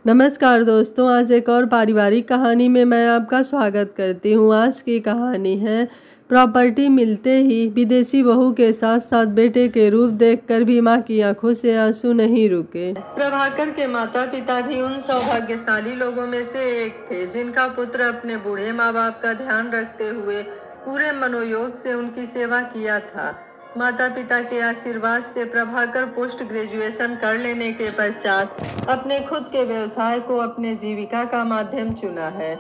नमस्कार दोस्तों, आज एक और पारिवारिक कहानी में मैं आपका स्वागत करती हूँ। आज की कहानी है प्रॉपर्टी मिलते ही विदेशी बहू के साथ साथ बेटे के रूप देखकर भी माँ की आंखों से आंसू नहीं रुके। प्रभाकर के माता पिता भी उन सौभाग्यशाली लोगों में से एक थे जिनका पुत्र अपने बूढ़े माँ बाप का ध्यान रखते हुए पूरे मनोयोग से उनकी सेवा किया था। माता पिता के आशीर्वाद से प्रभाकर पोस्ट ग्रेजुएशन कर लेने के पश्चात अपने खुद के व्यवसाय को अपने जीविका का माध्यम चुना है।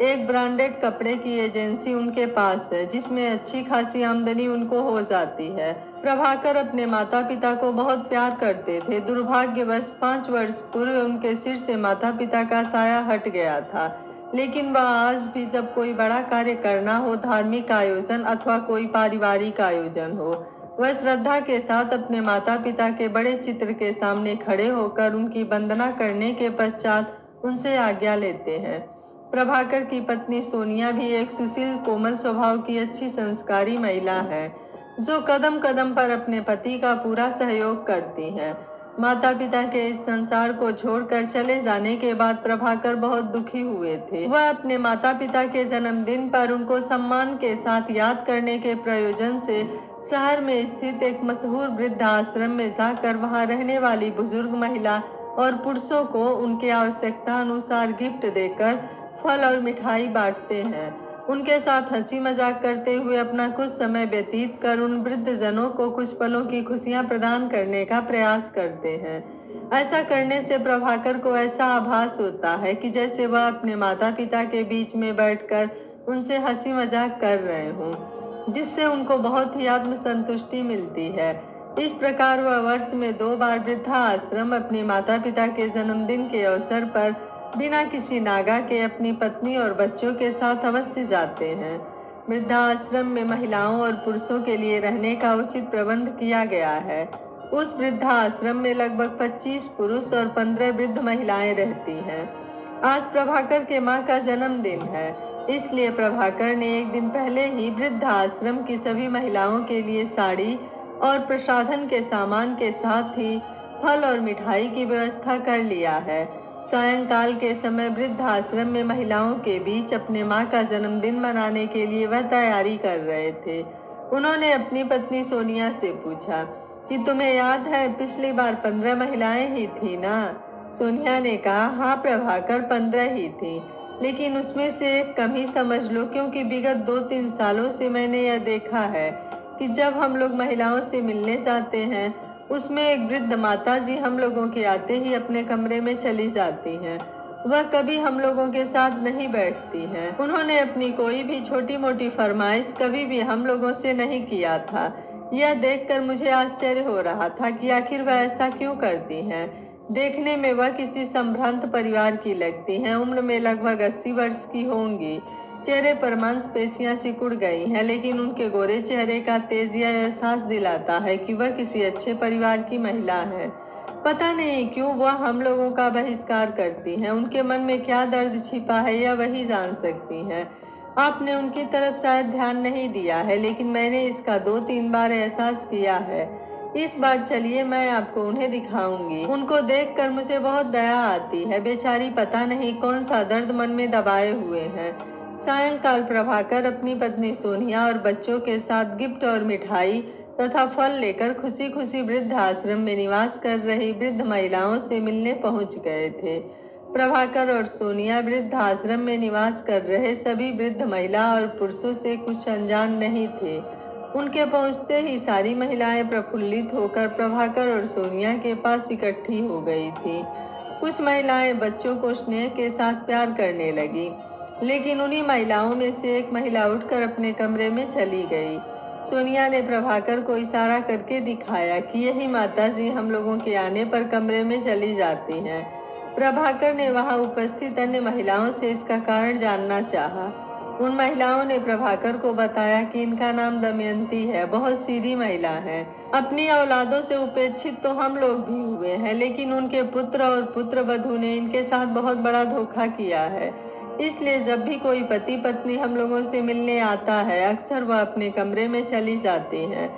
एक ब्रांडेड कपड़े की एजेंसी उनके पास है जिसमें अच्छी खासी आमदनी उनको हो जाती है। प्रभाकर अपने माता पिता को बहुत प्यार करते थे। दुर्भाग्यवश 5 वर्ष पूर्व उनके सिर से माता पिता का साया हट गया था, लेकिन वह आज भी जब कोई बड़ा कार्य करना हो, धार्मिक आयोजन अथवा कोई पारिवारिक आयोजन हो, वह श्रद्धा के साथ अपने माता पिता के बड़े चित्र के सामने खड़े होकर उनकी वंदना करने के पश्चात उनसे आज्ञा लेते हैं। प्रभाकर की पत्नी सोनिया भी एक सुशील कोमल स्वभाव की अच्छी संस्कारी महिला है जो कदम कदम पर अपने पति का पूरा सहयोग करती है। माता पिता के इस संसार को छोड़कर चले जाने के बाद प्रभाकर बहुत दुखी हुए थे। वह अपने माता पिता के जन्मदिन पर उनको सम्मान के साथ याद करने के प्रयोजन से शहर में स्थित एक मशहूर वृद्ध आश्रम में जाकर वहां रहने वाली बुजुर्ग महिला और पुरुषों को उनके आवश्यकता अनुसार गिफ्ट देकर फल और मिठाई बांटते हैं। उनके साथ हंसी मजाक करते हुए अपना कुछ समय व्यतीत कर उन वृद्ध जनों को कुछ पलों की खुशियां प्रदान करने का प्रयास करते हैं। ऐसा करने से प्रभाकर को ऐसा आभास होता है कि जैसे वह अपने माता पिता के बीच में बैठकर उनसे हंसी मजाक कर रहे हों, जिससे उनको बहुत ही आत्मसंतुष्टि मिलती है। इस प्रकार वह वर्ष में 2 बार वृद्धा आश्रम अपने माता पिता के जन्मदिन के अवसर पर बिना किसी नागा के अपनी पत्नी और बच्चों के साथ अवश्य जाते हैं। वृद्धा आश्रम में महिलाओं और पुरुषों के लिए रहने का उचित प्रबंध किया गया है। उस वृद्धा आश्रम में लगभग 25 पुरुष और 15 वृद्ध महिलाएं रहती हैं। आज प्रभाकर के माँ का जन्मदिन है, इसलिए प्रभाकर ने एक दिन पहले ही वृद्ध आश्रम की सभी महिलाओं के लिए साड़ी और प्रसाधन के सामान के साथ ही फल और मिठाई की व्यवस्था कर लिया है। सायंकाल के समय वृद्ध आश्रम में महिलाओं के बीच अपने माँ का जन्मदिन मनाने के लिए वह तैयारी कर रहे थे। उन्होंने अपनी पत्नी सोनिया से पूछा कि तुम्हें याद है पिछली बार 15 महिलाएं ही थी ना? सोनिया ने कहा, हाँ प्रभाकर, 15 ही थी, लेकिन उसमें से एक कम ही समझ लो, क्योंकि विगत 2-3 सालों से मैंने यह देखा है कि जब हम लोग महिलाओं से मिलने जाते हैं उसमें एक वृद्ध माता जी हम लोगों के आते ही अपने कमरे में चली जाती हैं। वह कभी हम लोगों के साथ नहीं बैठती हैं। उन्होंने अपनी कोई भी छोटी मोटी फरमाइश कभी भी हम लोगों से नहीं किया था। यह देखकर मुझे आश्चर्य हो रहा था कि आखिर वह ऐसा क्यों करती हैं। देखने में वह किसी संभ्रांत परिवार की लगती हैं। उम्र में लगभग 80 वर्ष की होंगी। चेहरे पर मांसपेशियां सिकुड़ गई हैं, लेकिन उनके गोरे चेहरे का तेज यह एहसास दिलाता है कि वह किसी अच्छे परिवार की महिला है। पता नहीं क्यों वह हम लोगों का बहिष्कार करती हैं। उनके मन में क्या दर्द छिपा है यह वही जान सकती हैं। आपने उनकी तरफ शायद ध्यान नहीं दिया है, लेकिन मैंने इसका 2-3 बार एहसास किया है। इस बार चलिए, मैं आपको उन्हें दिखाऊंगी। उनको देखकर मुझे बहुत दया आती है। बेचारी पता नहीं कौन सा दर्द मन में दबाए हुए हैं। सायंकाल प्रभाकर अपनी पत्नी सोनिया और बच्चों के साथ गिफ्ट और मिठाई तथा फल लेकर खुशी खुशी वृद्ध आश्रम में निवास कर रही वृद्ध महिलाओं से मिलने पहुंच गए थे। प्रभाकर और सोनिया वृद्ध आश्रम में निवास कर रहे सभी वृद्ध महिला और पुरुषों से कुछ अनजान नहीं थे। उनके पहुंचते ही सारी महिलाएं प्रफुल्लित होकर प्रभाकर और सोनिया के पास इकट्ठी हो गई थी। कुछ महिलाएं बच्चों को स्नेह के साथ प्यार करने लगी, लेकिन उन्हीं महिलाओं में से एक महिला उठकर अपने कमरे में चली गई। सोनिया ने प्रभाकर को इशारा करके दिखाया कि यही माताजी हम लोगों के आने पर कमरे में चली जाती हैं। प्रभाकर ने वहां उपस्थित अन्य महिलाओं से इसका कारण जानना चाहा। उन महिलाओं ने प्रभाकर को बताया कि इनका नाम दमयंती है, बहुत सीधी महिला है। अपनी औलादों से उपेक्षित तो हम लोग भी हुए हैं, लेकिन उनके पुत्र और पुत्रवधू ने इनके साथ बहुत बड़ा धोखा किया है। इसलिए जब भी कोई पति पत्नी हम लोगों से मिलने आता है, अक्सर वह अपने कमरे में चली जाती हैं।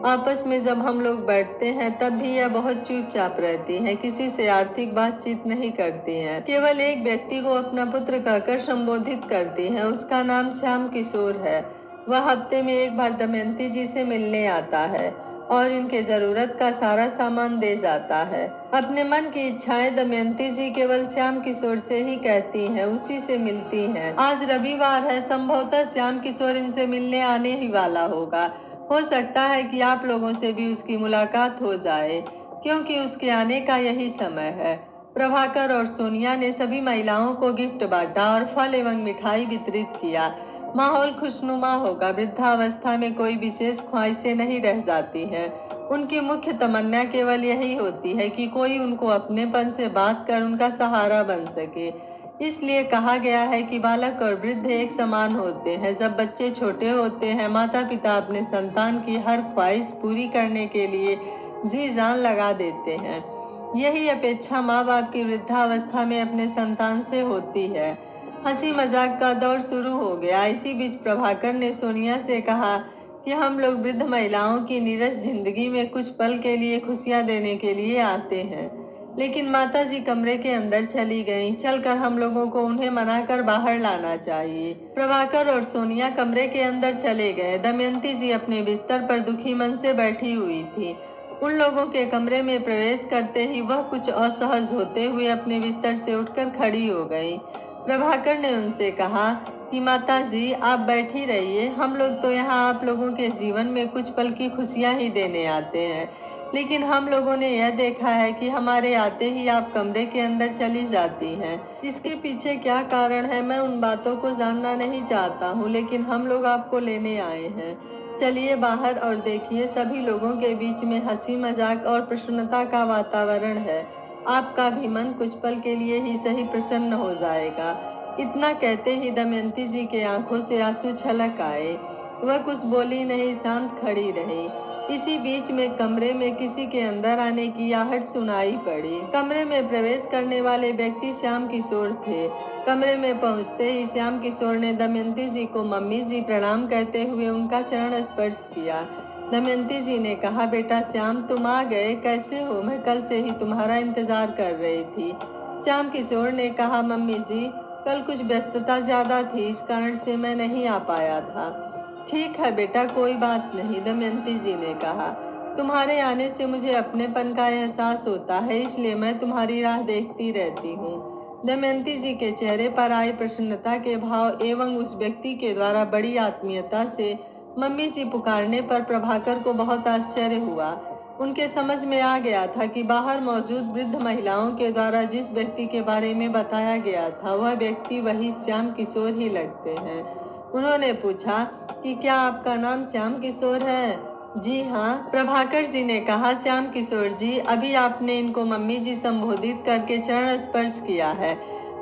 आपस में जब हम लोग बैठते हैं तब भी यह बहुत चुपचाप रहती हैं, किसी से आर्थिक बातचीत नहीं करती हैं। केवल एक व्यक्ति को अपना पुत्र कहकर संबोधित करती हैं, उसका नाम श्याम किशोर है। वह हफ्ते में एक बार दमयंती जी से मिलने आता है और इनके जरूरत का सारा सामान दे जाता है। अपने मन की इच्छाएं दमयंती जी केवल श्याम किशोर से ही कहती हैं, उसी से मिलती हैं। आज रविवार है, संभवतः श्याम किशोर इनसे मिलने आने ही वाला होगा। हो सकता है कि आप लोगों से भी उसकी मुलाकात हो जाए, क्योंकि उसके आने का यही समय है। प्रभाकर और सोनिया ने सभी महिलाओं को गिफ्ट बांटा और फल एवं मिठाई वितरित किया। माहौल खुशनुमा होगा। वृद्धावस्था में कोई विशेष ख्वाहिशें नहीं रह जाती हैं। उनकी मुख्य तमन्ना केवल यही होती है कि कोई उनको अपनेपन से बात कर उनका सहारा बन सके। इसलिए कहा गया है कि बालक और वृद्ध एक समान होते हैं। जब बच्चे छोटे होते हैं, माता पिता अपने संतान की हर ख्वाहिश पूरी करने के लिए जी जान लगा देते हैं। यही अपेक्षा माँ बाप की वृद्धावस्था में अपने संतान से होती है। हंसी मजाक का दौर शुरू हो गया। इसी बीच प्रभाकर ने सोनिया से कहा कि हम लोग वृद्ध महिलाओं की नीरस जिंदगी में कुछ पल के लिए खुशियां देने के लिए आते हैं। लेकिन माताजी कमरे के अंदर चली गईं। चलकर हम लोगों को उन्हें मनाकर बाहर लाना चाहिए। प्रभाकर और सोनिया कमरे के अंदर चले गए। दमयंती जी अपने बिस्तर पर दुखी मन से बैठी हुई थी। उन लोगों के कमरे में प्रवेश करते ही वह कुछ असहज होते हुए अपने बिस्तर से उठकर खड़ी हो गई। प्रभाकर ने उनसे कहा कि माताजी, आप बैठी रहिए, हम लोग तो यहाँ आप लोगों के जीवन में कुछ पल की खुशियाँ ही देने आते हैं। लेकिन हम लोगों ने यह देखा है कि हमारे आते ही आप कमरे के अंदर चली जाती हैं। इसके पीछे क्या कारण है, मैं उन बातों को जानना नहीं चाहता हूँ, लेकिन हम लोग आपको लेने आए हैं। चलिए बाहर और देखिए, सभी लोगों के बीच में हंसी मजाक और प्रसन्नता का वातावरण है। आपका भी मन कुछ पल के लिए ही सही प्रसन्न हो जाएगा। इतना कहते ही दमयंती जी के आंखों से आंसू छलक आए। वह कुछ बोली नहीं, शांत खड़ी रही। इसी बीच में कमरे में किसी के अंदर आने की आहट सुनाई पड़ी। कमरे में प्रवेश करने वाले व्यक्ति श्याम किशोर थे। कमरे में पहुंचते ही श्याम किशोर ने दमयंती जी को मम्मी जी प्रणाम कहते हुए उनका चरण स्पर्श किया। दमयंती जी ने कहा, बेटा श्याम, तुम आ गए, कैसे हो? मैं कल से ही तुम्हारा इंतजार कर रही थी। श्याम किशोर ने कहा, मम्मी जी, कल कुछ व्यस्तता ज्यादा थी, इस कारण से मैं नहीं आ पाया था। ठीक है बेटा, कोई बात नहीं, दमयंती जी ने कहा। तुम्हारे आने से मुझे अपनेपन का एहसास होता है, इसलिए मैं तुम्हारी राह देखती रहती हूँ। दमयंती जी के चेहरे पर आई प्रसन्नता के भाव एवं उस व्यक्ति के द्वारा बड़ी आत्मीयता से मम्मी जी पुकारने पर प्रभाकर को बहुत आश्चर्य हुआ। उनके समझ में आ गया था कि बाहर मौजूद वृद्ध महिलाओं के द्वारा जिस व्यक्ति के बारे में बताया गया था, वह व्यक्ति वही श्याम किशोर ही लगते हैं। उन्होंने पूछा कि क्या आपका नाम श्याम किशोर है? जी हाँ, प्रभाकर जी ने कहा। श्याम किशोर जी, अभी आपने इनको मम्मी जी संबोधित करके चरण स्पर्श किया है।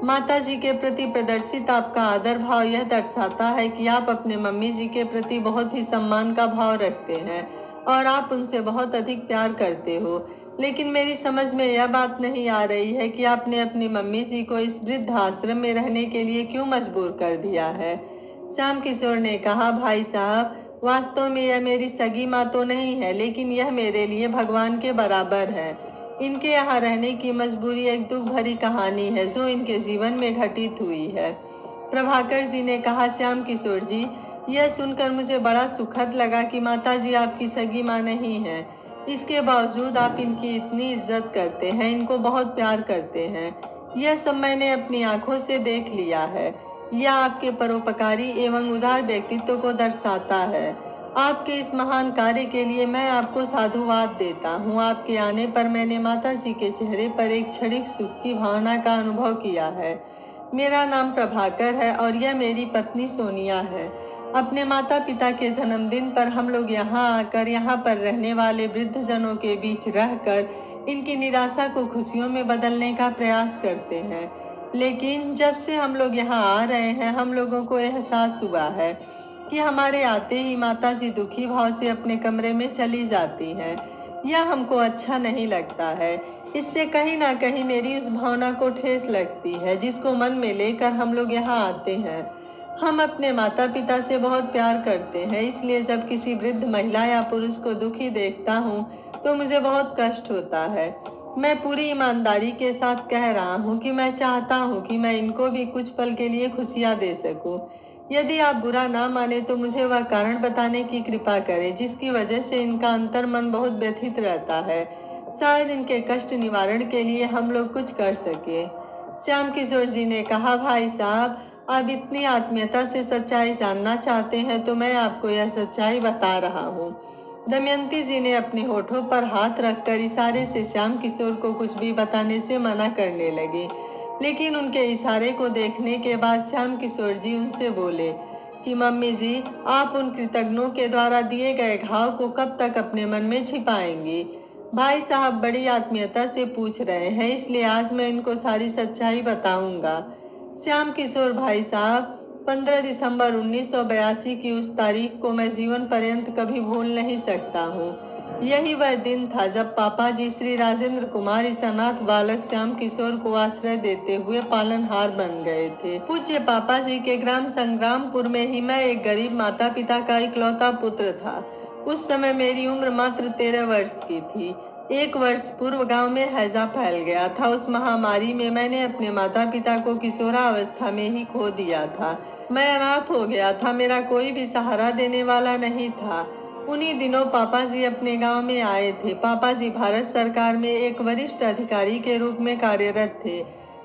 माता जी के प्रति प्रदर्शित आपका आदर भाव यह दर्शाता है कि आप अपने मम्मी जी के प्रति बहुत ही सम्मान का भाव रखते हैं और आप उनसे बहुत अधिक प्यार करते हो। लेकिन मेरी समझ में यह बात नहीं आ रही है कि आपने अपनी मम्मी जी को इस वृद्ध आश्रम में रहने के लिए क्यों मजबूर कर दिया है। श्याम किशोर ने कहा, भाई साहब, वास्तव में यह मेरी सगी माँ तो नहीं है, लेकिन यह मेरे लिए भगवान के बराबर है। इनके यहाँ रहने की मजबूरी एक दुख भरी कहानी है जो इनके जीवन में घटित हुई है। प्रभाकर जी ने कहा, श्याम किशोर जी, यह सुनकर मुझे बड़ा सुखद लगा कि माता जी आपकी सगी माँ नहीं है। इसके बावजूद आप इनकी इतनी इज्जत करते हैं, इनको बहुत प्यार करते हैं। यह सब मैंने अपनी आंखों से देख लिया है। यह आपके परोपकारी एवं उदार व्यक्तित्व को दर्शाता है। आपके इस महान कार्य के लिए मैं आपको साधुवाद देता हूँ। आपके आने पर मैंने माता जी के चेहरे पर एक क्षणिक सुख की भावना का अनुभव किया है। मेरा नाम प्रभाकर है और यह मेरी पत्नी सोनिया है। अपने माता पिता के जन्मदिन पर हम लोग यहाँ आकर यहाँ पर रहने वाले वृद्धजनों के बीच रहकर इनकी निराशा को खुशियों में बदलने का प्रयास करते हैं। लेकिन जब से हम लोग यहाँ आ रहे हैं, हम लोगों को एहसास हुआ है कि हमारे आते ही माता जी दुखी भाव से अपने कमरे में चली जाती हैं। यह हमको अच्छा नहीं लगता है। इससे कहीं ना कहीं मेरी उस भावना को ठेस लगती है जिसको मन में लेकर हम लोग यहाँ आते हैं। हम अपने माता पिता से बहुत प्यार करते हैं, इसलिए जब किसी वृद्ध महिला या पुरुष को दुखी देखता हूँ तो मुझे बहुत कष्ट होता है। मैं पूरी ईमानदारी के साथ कह रहा हूँ कि मैं चाहता हूँ कि मैं इनको भी कुछ पल के लिए खुशियाँ दे सकूँ। यदि आप बुरा ना माने तो मुझे वह कारण बताने की कृपा करें जिसकी वजह से इनका अंतर्मन बहुत व्यथित रहता है। शायद इनके कष्ट निवारण के लिए हम लोग कुछ कर सके। श्याम किशोर जी ने कहा, भाई साहब, आप इतनी आत्मीयता से सच्चाई जानना चाहते हैं तो मैं आपको यह सच्चाई बता रहा हूँ। दमयंती जी ने अपने होठों पर हाथ रखकर इशारे से श्याम किशोर को कुछ भी बताने से मना करने लगी, लेकिन उनके इशारे को देखने के बाद श्याम किशोर जी उनसे बोले कि मम्मी जी, आप उन कृतज्ञों के द्वारा दिए गए घाव को कब तक अपने मन में छिपाएंगी? भाई साहब बड़ी आत्मीयता से पूछ रहे हैं, इसलिए आज मैं इनको सारी सच्चाई बताऊंगा। श्याम किशोर भाई साहब, 15 दिसंबर 1982 की उस तारीख को मैं जीवन पर्यंत कभी भूल नहीं सकता हूँ। यही वह दिन था जब पापा जी श्री राजेंद्र कुमार इस अनाथ बालक श्याम किशोर को आश्रय देते हुए पालनहार बन गए थे। पूज्य पापा जी के ग्राम संग्रामपुर में ही मैं एक गरीब माता पिता का इकलौता पुत्र था। उस समय मेरी उम्र मात्र 13 वर्ष की थी। 1 वर्ष पूर्व गांव में हैजा फैल गया था। उस महामारी में मैंने अपने माता पिता को किशोरावस्था में ही खो दिया था। मैं अनाथ हो गया था, मेरा कोई भी सहारा देने वाला नहीं था। उन्हीं दिनों पापा जी अपने गांव में आए थे। पापा जी भारत सरकार में एक वरिष्ठ अधिकारी के रूप में कार्यरत थे।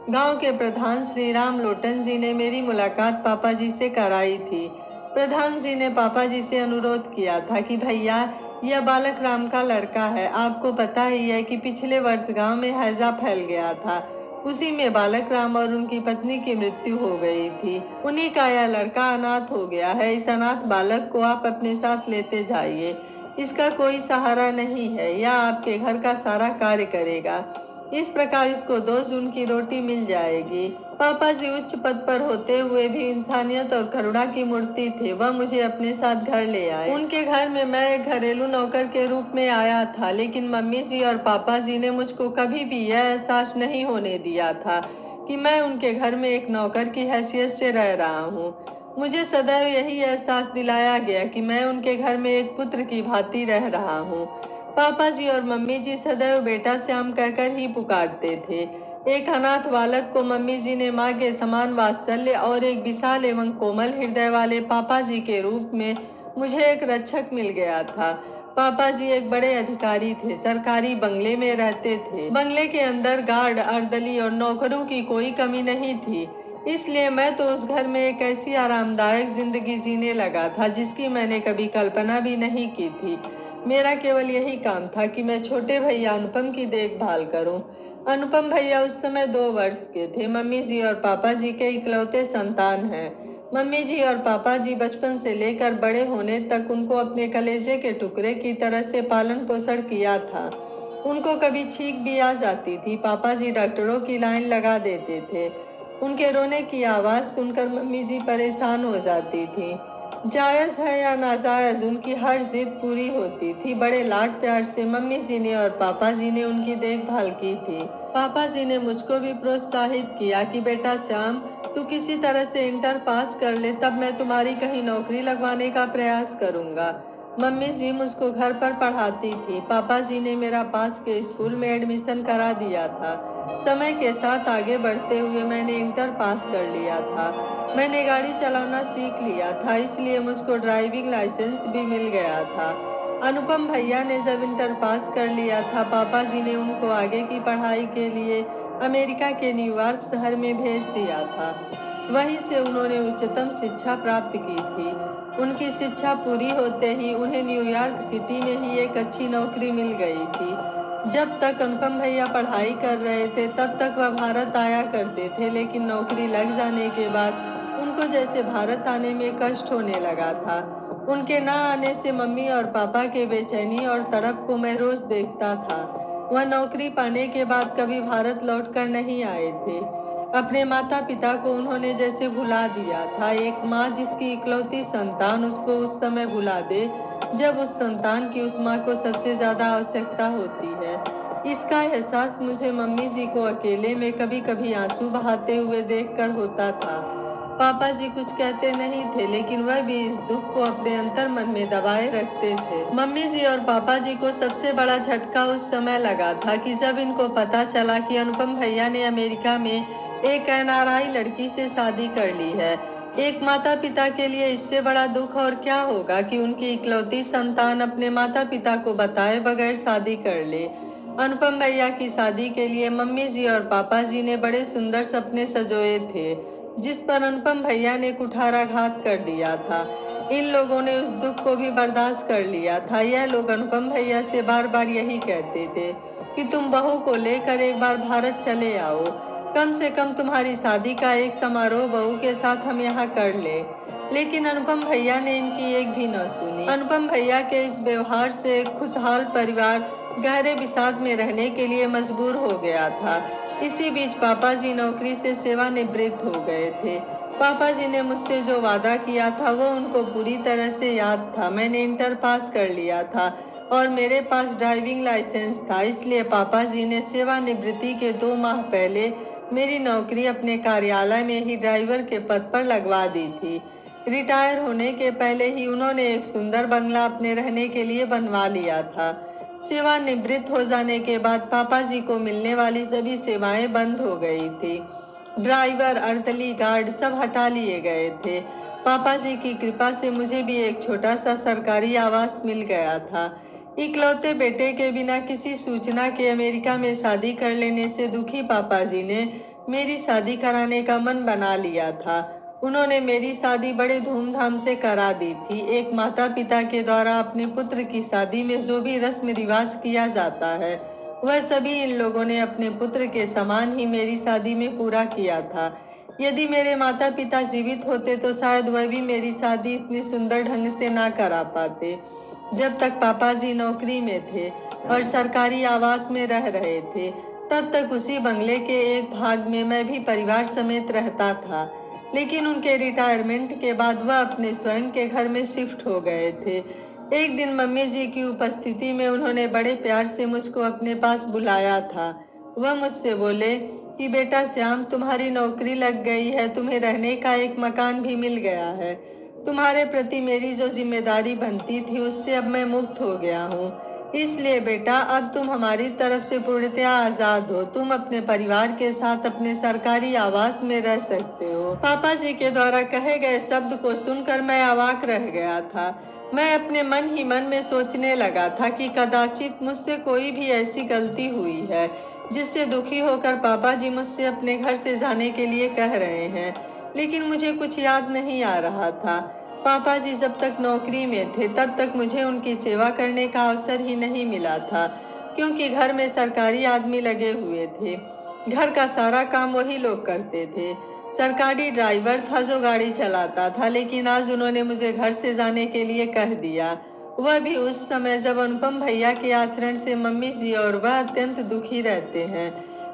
गांव के प्रधान श्री राम लोटन जी ने मेरी मुलाकात पापा जी से कराई थी। प्रधान जी ने पापा जी से अनुरोध किया था कि भैया, यह बालक राम का लड़का है। आपको पता ही है कि पिछले वर्ष गांव में हैजा फैल गया था। उसी में बालक राम और उनकी पत्नी की मृत्यु हो गई थी। उन्हीं का यह लड़का अनाथ हो गया है। इस अनाथ बालक को आप अपने साथ लेते जाइए। इसका कोई सहारा नहीं है, यह आपके घर का सारा कार्य करेगा। इस प्रकार इसको 2 जून की रोटी मिल जाएगी। पापा जी उच्च पद पर होते हुए भी इंसानियत और करुणा की मूर्ति थे। वह मुझे अपने साथ घर ले आए। उनके घर में मैं एक घरेलू नौकर के रूप में आया था, लेकिन मम्मी जी और पापा जी ने मुझको कभी भी यह एहसास नहीं होने दिया था कि मैं उनके घर में एक नौकर की हैसियत से रह रहा हूँ। मुझे सदैव यही एहसास दिलाया गया कि मैं उनके घर में एक पुत्र की भांति रह रहा हूँ। पापा जी और मम्मी जी सदैव बेटा श्याम कहकर ही पुकारते थे। एक अनाथ बालक को मम्मी जी ने माँ के समान वात्सल्य और एक विशाल एवं कोमल हृदय वाले पापा जी के रूप में मुझे एक रक्षक मिल गया था। पापा जी एक बड़े अधिकारी थे, सरकारी बंगले में रहते थे। बंगले के अंदर गार्ड, अर्दली और नौकरों की कोई कमी नहीं थी। इसलिए मैं तो उस घर में एक ऐसी आरामदायक जिंदगी जीने लगा था जिसकी मैंने कभी कल्पना भी नहीं की थी। मेरा केवल यही काम था कि मैं छोटे भैया अनुपम की देखभाल करूं। अनुपम भैया उस समय 2 वर्ष के थे। मम्मी जी और पापा जी के इकलौते संतान हैं। मम्मी जी और पापा जी बचपन से लेकर बड़े होने तक उनको अपने कलेजे के टुकड़े की तरह से पालन पोषण किया था। उनको कभी छींक भी आ जाती थी, पापा जी डॉक्टरों की लाइन लगा देते थे। उनके रोने की आवाज़ सुनकर मम्मी जी परेशान हो जाती थी। जायज़ है या नाजायज़, उनकी हर जिद पूरी होती थी। बड़े लाड प्यार से मम्मी जी ने और पापा जी ने उनकी देखभाल की थी। पापा जी ने मुझको भी प्रोत्साहित किया कि बेटा श्याम, तू किसी तरह से इंटर पास कर ले, तब मैं तुम्हारी कहीं नौकरी लगवाने का प्रयास करूँगा। मम्मी जी मुझको घर पर पढ़ाती थी। पापा जी ने मेरा पास के स्कूल में एडमिशन करा दिया था। समय के साथ आगे बढ़ते हुए मैंने इंटर पास कर लिया था। मैंने गाड़ी चलाना सीख लिया था, इसलिए मुझको ड्राइविंग लाइसेंस भी मिल गया था। अनुपम भैया ने जब इंटर पास कर लिया था, पापा जी ने उनको आगे की पढ़ाई के लिए अमेरिका के न्यूयॉर्क शहर में भेज दिया था। वहीं से उन्होंने उच्चतम शिक्षा प्राप्त की थी। उनकी शिक्षा पूरी होते ही उन्हें न्यूयॉर्क सिटी में ही एक अच्छी नौकरी मिल गई थी। जब तक अनुपम भैया पढ़ाई कर रहे थे तब तक वह भारत आया करते थे, लेकिन नौकरी लग जाने के बाद उनको जैसे भारत आने में कष्ट होने लगा था। उनके ना आने से मम्मी और पापा के बेचैनी और तड़प को मैं रोज देखता था। वह नौकरी पाने के बाद कभी भारत लौटकर नहीं आए थे। अपने माता पिता को उन्होंने जैसे भुला दिया था। एक माँ जिसकी इकलौती संतान उसको उस समय भुला दे जब उस संतान की उस माँ को सबसे ज्यादा आवश्यकता होती है। इसका एहसास मुझे मम्मी जी को अकेले में कभी कभी आंसू बहाते हुए देखकर होता था। पापा जी कुछ कहते नहीं थे, लेकिन वह भी इस दुख को अपने अंतर मन में दबाए रखते थे। मम्मी जी और पापा जी को सबसे बड़ा झटका उस समय लगा था कि जब इनको पता चला कि अनुपम भैया ने अमेरिका में एक NRI लड़की से शादी कर ली है। एक माता पिता के लिए इससे बड़ा दुख और क्या होगा कि उनकी इकलौती संतान अपने माता पिता को बताए बगैर शादी कर ले। अनुपम भैया की शादी के लिए मम्मी जी और पापा जी ने बड़े सुंदर सपने सजोए थे, जिस पर अनुपम भैया ने कुठाराघात कर दिया था। इन लोगों ने उस दुख को भी बर्दाश्त कर लिया था। यह लोग अनुपम भैया से बार बार यही कहते थे कि तुम बहू को लेकर एक बार भारत चले आओ, कम से कम तुम्हारी शादी का एक समारोह बहू के साथ हम यहाँ कर ले। लेकिन अनुपम भैया ने इनकी एक भी न सुनी। अनुपम भैया के इस व्यवहार से खुशहाल परिवार गहरे विषाद में रहने के लिए मजबूर हो गया था। इसी बीच पापा जी नौकरी से सेवानिवृत्त हो गए थे। पापा जी ने मुझसे जो वादा किया था वो उनको पूरी तरह से याद था। मैंने इंटर पास कर लिया था और मेरे पास ड्राइविंग लाइसेंस था, इसलिए पापा जी ने सेवानिवृत्ति के 2 माह पहले मेरी नौकरी अपने कार्यालय में ही ड्राइवर के पद पर लगवा दी थी। रिटायर होने के पहले ही उन्होंने एक सुंदर बंगला अपने रहने के लिए बनवा लिया था। सेवानिवृत्त हो जाने के बाद पापा जी को मिलने वाली सभी सेवाएं बंद हो गई थी। ड्राइवर, अर्दली, गार्ड सब हटा लिए गए थे। पापा जी की कृपा से मुझे भी एक छोटा सा सरकारी आवास मिल गया था। इकलौते बेटे के बिना किसी सूचना के अमेरिका में शादी कर लेने से दुखी पापा जी ने मेरी शादी कराने का मन बना लिया था। उन्होंने मेरी शादी बड़े धूमधाम से करा दी थी। एक माता पिता के द्वारा अपने पुत्र की शादी में जो भी रस्म रिवाज किया जाता है, वह सभी इन लोगों ने अपने पुत्र के समान ही मेरी शादी में पूरा किया था। यदि मेरे माता पिता जीवित होते तो शायद वह भी मेरी शादी इतनी सुंदर ढंग से ना करा पाते। जब तक पापा जी नौकरी में थे और सरकारी आवास में रह रहे थे, तब तक उसी बंगले के एक भाग में मैं भी परिवार समेत रहता था। लेकिन उनके रिटायरमेंट के बाद वह अपने स्वयं के घर में शिफ्ट हो गए थे। एक दिन मम्मी जी की उपस्थिति में उन्होंने बड़े प्यार से मुझको अपने पास बुलाया था। वह मुझसे बोले कि बेटा श्याम, तुम्हारी नौकरी लग गई है, तुम्हें रहने का एक मकान भी मिल गया है। तुम्हारे प्रति मेरी जो जिम्मेदारी बनती थी उससे अब मैं मुक्त हो गया हूँ। इसलिए बेटा, अब तुम हमारी तरफ से पूर्णतया आजाद हो। तुम अपने परिवार के साथ अपने सरकारी आवास में रह सकते हो। पापा जी के द्वारा कहे गए शब्द को सुनकर मैं अवाक रह गया था। मैं अपने मन ही मन में सोचने लगा था कि कदाचित मुझसे कोई भी ऐसी गलती हुई है जिससे दुखी होकर पापा जी मुझसे अपने घर से जाने के लिए कह रहे हैं। लेकिन मुझे कुछ याद नहीं आ रहा था। पापा जी जब तक नौकरी में थे तब तक मुझे उनकी सेवा करने का अवसर ही नहीं मिला था, क्योंकि घर में सरकारी आदमी लगे हुए थे। घर का सारा काम वही लोग करते थे। सरकारी ड्राइवर था जो गाड़ी चलाता था, लेकिन आज उन्होंने मुझे घर से जाने के लिए कह दिया। वह भी उस समय जब अनुपम भैया के आचरण से मम्मी जी और वह अत्यंत दुखी रहते हैं।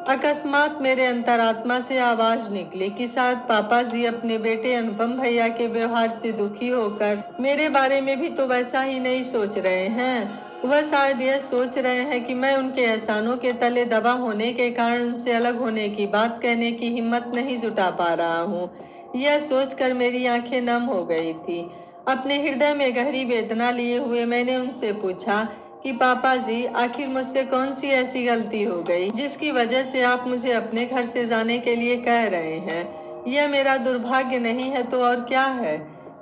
अकस्मात मेरे अंतरात्मा से आवाज निकली कि शायद पापा जी अपने बेटे अनुपम भैया के व्यवहार से दुखी होकर मेरे बारे में भी तो वैसा ही नहीं सोच रहे हैं। वह शायद यह सोच रहे हैं कि मैं उनके एहसानों के तले दबा होने के कारण उनसे अलग होने की बात कहने की हिम्मत नहीं जुटा पा रहा हूँ। यह सोचकर मेरी आंखें नम हो गई थी। अपने हृदय में गहरी वेदना लिए हुए मैंने उनसे पूछा कि पापा जी, आखिर मुझसे कौन सी ऐसी गलती हो गई जिसकी वजह से आप मुझे अपने घर से जाने के लिए कह रहे हैं? यह मेरा दुर्भाग्य नहीं है तो और क्या है?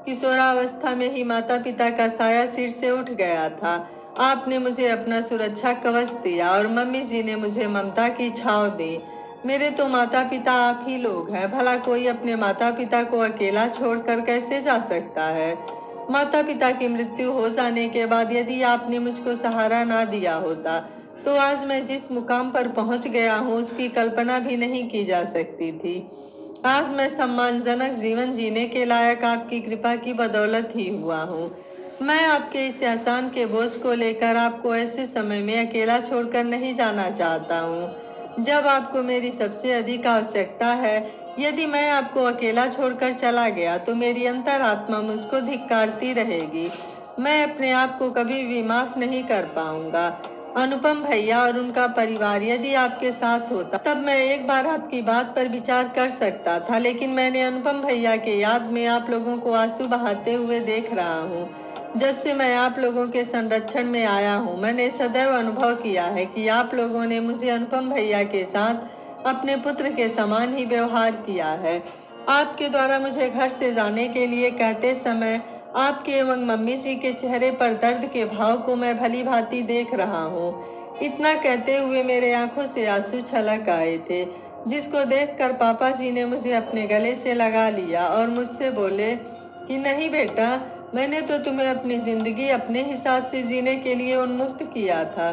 किशोरावस्था में ही माता पिता का साया सिर से उठ गया था। आपने मुझे अपना सुरक्षा कवच दिया और मम्मी जी ने मुझे ममता की छांव दी। मेरे तो माता पिता आप ही लोग हैं। भला कोई अपने माता पिता को अकेला छोड़कर कैसे जा सकता है? माता पिता की मृत्यु हो जाने के बाद यदि आपने मुझको सहारा ना दिया होता तो आज मैं जिस मुकाम पर पहुंच गया हूँ उसकी कल्पना भी नहीं की जा सकती थी। आज मैं सम्मानजनक जीवन जीने के लायक आपकी कृपा की बदौलत ही हुआ हूँ। मैं आपके इस एहसान के बोझ को लेकर आपको ऐसे समय में अकेला छोड़कर नहीं जाना चाहता हूँ जब आपको मेरी सबसे अधिक आवश्यकता है। यदि मैं आपको अकेला छोड़कर चला गया तो मेरी अंतरात्मा मुझको धिक्कारती रहेगी। मैं अपने आप को कभी भी माफ नहीं कर पाऊंगा। अनुपम भैया और उनका परिवार यदि आपके साथ होता तब मैं एक बार आपकी बात पर विचार कर सकता था, लेकिन मैंने अनुपम भैया के याद में आप लोगों को आंसू बहाते हुए देख रहा हूँ। जब से मैं आप लोगों के संरक्षण में आया हूँ, मैंने सदैव अनुभव किया है कि आप लोगों ने मुझे अनुपम भैया के साथ अपने पुत्र के समान ही व्यवहार किया है। आपके द्वारा मुझे घर से जाने के लिए कहते समय आपके एवं मम्मी जी के चेहरे पर दर्द के भाव को मैं भली भांति देख रहा हूँ। इतना कहते हुए मेरे आंखों से आंसू छलक आए थे, जिसको देखकर पापा जी ने मुझे अपने गले से लगा लिया और मुझसे बोले कि नहीं बेटा, मैंने तो तुम्हें अपनी जिंदगी अपने हिसाब से जीने के लिए उन्मुक्त किया था।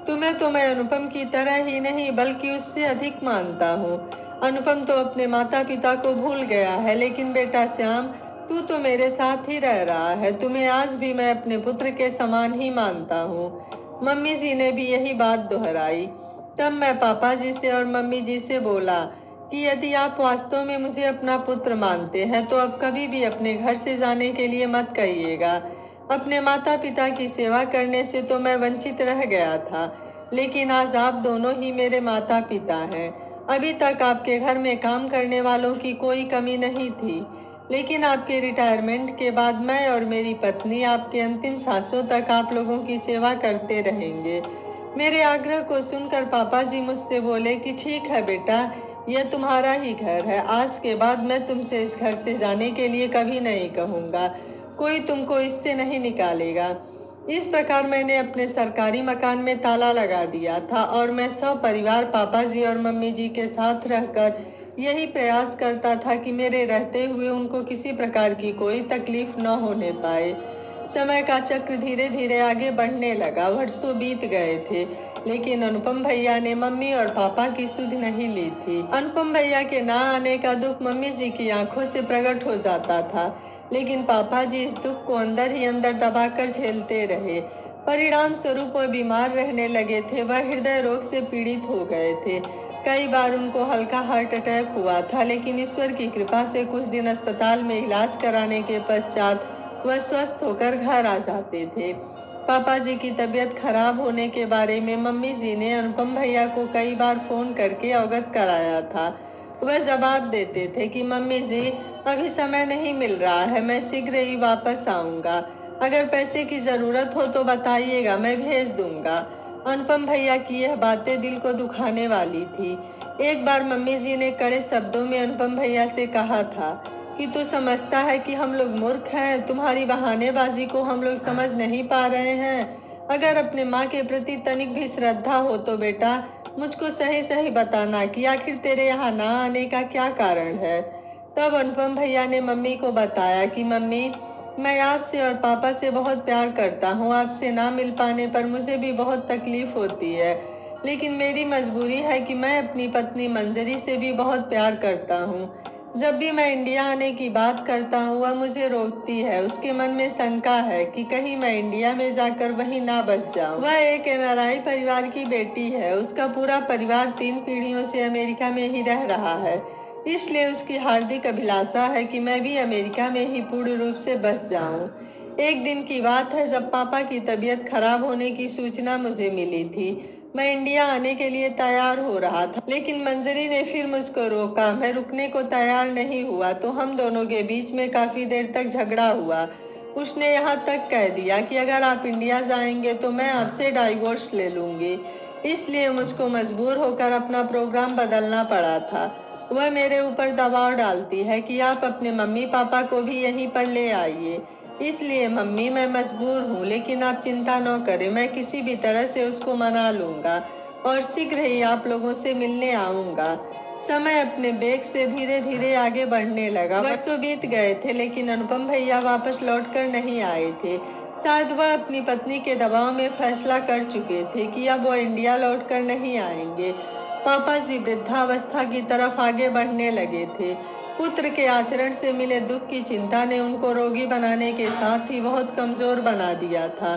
तुम्हें तो मैं अनुपम की तरह ही नहीं बल्कि उससे अधिक मानता हूँ। अनुपम तो अपने माता पिता को भूल गया है, लेकिन बेटा श्याम, तू तो मेरे साथ ही रह रहा है। तुम्हें आज भी मैं अपने पुत्र के समान ही मानता हूँ। मम्मी जी ने भी यही बात दोहराई। तब मैं पापा जी से और मम्मी जी से बोला कि यदि आप वास्तव में मुझे अपना पुत्र मानते हैं तो अब कभी भी अपने घर से जाने के लिए मत कहिएगा। अपने माता पिता की सेवा करने से तो मैं वंचित रह गया था, लेकिन आज आप दोनों ही मेरे माता पिता हैं। अभी तक आपके घर में काम करने वालों की कोई कमी नहीं थी, लेकिन आपके रिटायरमेंट के बाद मैं और मेरी पत्नी आपके अंतिम सांसों तक आप लोगों की सेवा करते रहेंगे। मेरे आग्रह को सुनकर पापा जी मुझसे बोले कि ठीक है बेटा, यह तुम्हारा ही घर है। आज के बाद मैं तुमसे इस घर से जाने के लिए कभी नहीं कहूँगा। कोई तुमको इससे नहीं निकालेगा। इस प्रकार मैंने अपने सरकारी मकान में ताला लगा दिया था और मैं सपरिवार पापा जी और मम्मी जी के साथ रहकर यही प्रयास करता था कि मेरे रहते हुए उनको किसी प्रकार की कोई तकलीफ न होने पाए। समय का चक्र धीरे धीरे आगे बढ़ने लगा। वर्षों बीत गए थे, लेकिन अनुपम भैया ने मम्मी और पापा की सुध नहीं ली थी। अनुपम भैया के ना आने का दुख मम्मी जी की आंखों से प्रकट हो जाता था, लेकिन पापा जी इस दुख को अंदर ही अंदर दबाकर झेलते रहे। परिणाम स्वरूप वह बीमार रहने लगे थे। वह हृदय रोग से पीड़ित हो गए थे। कई बार उनको हल्का हार्ट अटैक हुआ था, लेकिन ईश्वर की कृपा से कुछ दिन अस्पताल में इलाज कराने के पश्चात वह स्वस्थ होकर घर आ जाते थे। पापा जी की तबीयत खराब होने के बारे में मम्मी जी ने अनुपम भैया को कई बार फोन करके अवगत कराया था। वह जवाब देते थे कि मम्मी जी, अभी समय नहीं मिल रहा है, मैं शीघ्र ही वापस आऊँगा। अगर पैसे की ज़रूरत हो तो बताइएगा, मैं भेज दूँगा। अनुपम भैया की यह बातें दिल को दुखाने वाली थी। एक बार मम्मी जी ने कड़े शब्दों में अनुपम भैया से कहा था कि तू समझता है कि हम लोग मूर्ख हैं, तुम्हारी बहानेबाजी को हम लोग समझ नहीं पा रहे हैं। अगर अपने माँ के प्रति तनिक भी श्रद्धा हो तो बेटा मुझको सही सही बताना कि आखिर तेरे यहाँ ना आने का क्या कारण है। तब अनुपम भैया ने मम्मी को बताया कि मम्मी, मैं आपसे और पापा से बहुत प्यार करता हूँ। आपसे ना मिल पाने पर मुझे भी बहुत तकलीफ होती है, लेकिन मेरी मजबूरी है कि मैं अपनी पत्नी मंजरी से भी बहुत प्यार करता हूँ। जब भी मैं इंडिया आने की बात करता हूँ वह मुझे रोकती है। उसके मन में शंका है कि कहीं मैं इंडिया में जाकर वहीं ना बस जाऊँ। वह एक एनआरआई परिवार की बेटी है। उसका पूरा परिवार 3 पीढ़ियों से अमेरिका में ही रह रहा है, इसलिए उसकी हार्दिक अभिलाषा है कि मैं भी अमेरिका में ही पूर्ण रूप से बस जाऊँ। एक दिन की बात है जब पापा की तबीयत खराब होने की सूचना मुझे मिली थी। मैं इंडिया आने के लिए तैयार हो रहा था, लेकिन मंजरी ने फिर मुझको रोका। मैं रुकने को तैयार नहीं हुआ तो हम दोनों के बीच में काफ़ी देर तक झगड़ा हुआ। उसने यहाँ तक कह दिया कि अगर आप इंडिया जाएंगे तो मैं आपसे डाइवोर्स ले लूँगी। इसलिए मुझको मजबूर होकर अपना प्रोग्राम बदलना पड़ा था। वह मेरे ऊपर दबाव डालती है कि आप अपने मम्मी पापा को भी यहीं पर ले आइए। इसलिए मम्मी, मैं मजबूर हूँ, लेकिन आप चिंता न करें, मैं किसी भी तरह से उसको मना लूँगा और शीघ्र ही आप लोगों से मिलने आऊँगा। समय अपने बेग से धीरे धीरे आगे बढ़ने लगा। वर्षों बीत गए थे, लेकिन अनुपम भैया वापस लौटकर नहीं आए थे। शायद वह अपनी पत्नी के दबाव में फैसला कर चुके थे कि अब वह इंडिया लौटकर नहीं आएंगे। पापा जी वृद्धावस्था की तरफ आगे बढ़ने लगे थे। पुत्र के आचरण से मिले दुख की चिंता ने उनको रोगी बनाने के साथ ही बहुत कमजोर बना दिया था।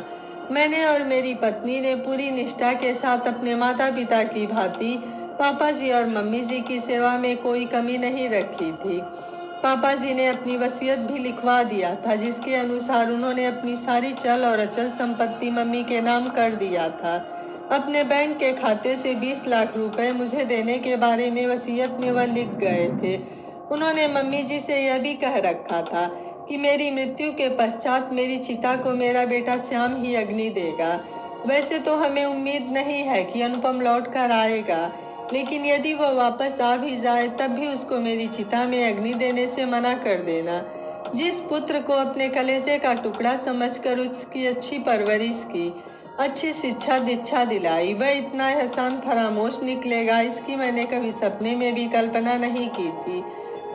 मैंने और मेरी पत्नी ने पूरी निष्ठा के साथ अपने माता पिता की भांति पापा जी और मम्मी जी की सेवा में कोई कमी नहीं रखी थी। पापा जी ने अपनी वसीयत भी लिखवा दिया था, जिसके अनुसार उन्होंने अपनी सारी चल और अचल संपत्ति मम्मी के नाम कर दिया था। अपने बैंक के खाते से 20 लाख रुपए मुझे देने के बारे में वसीयत में वह लिख गए थे। उन्होंने मम्मी जी से यह भी कह रखा था कि मेरी मृत्यु के पश्चात मेरी चिता को मेरा बेटा श्याम ही अग्नि देगा। वैसे तो हमें उम्मीद नहीं है कि अनुपम लौट कर आएगा, लेकिन यदि वह वापस आ भी जाए तब भी उसको मेरी चिता में अग्नि देने से मना कर देना। जिस पुत्र को अपने कलेजे का टुकड़ा समझकर उसकी अच्छी परवरिश की, अच्छी शिक्षा दीक्षा दिलाई, वह इतना एहसान फरामोश निकलेगा, इसकी मैंने कभी सपने में भी कल्पना नहीं की थी।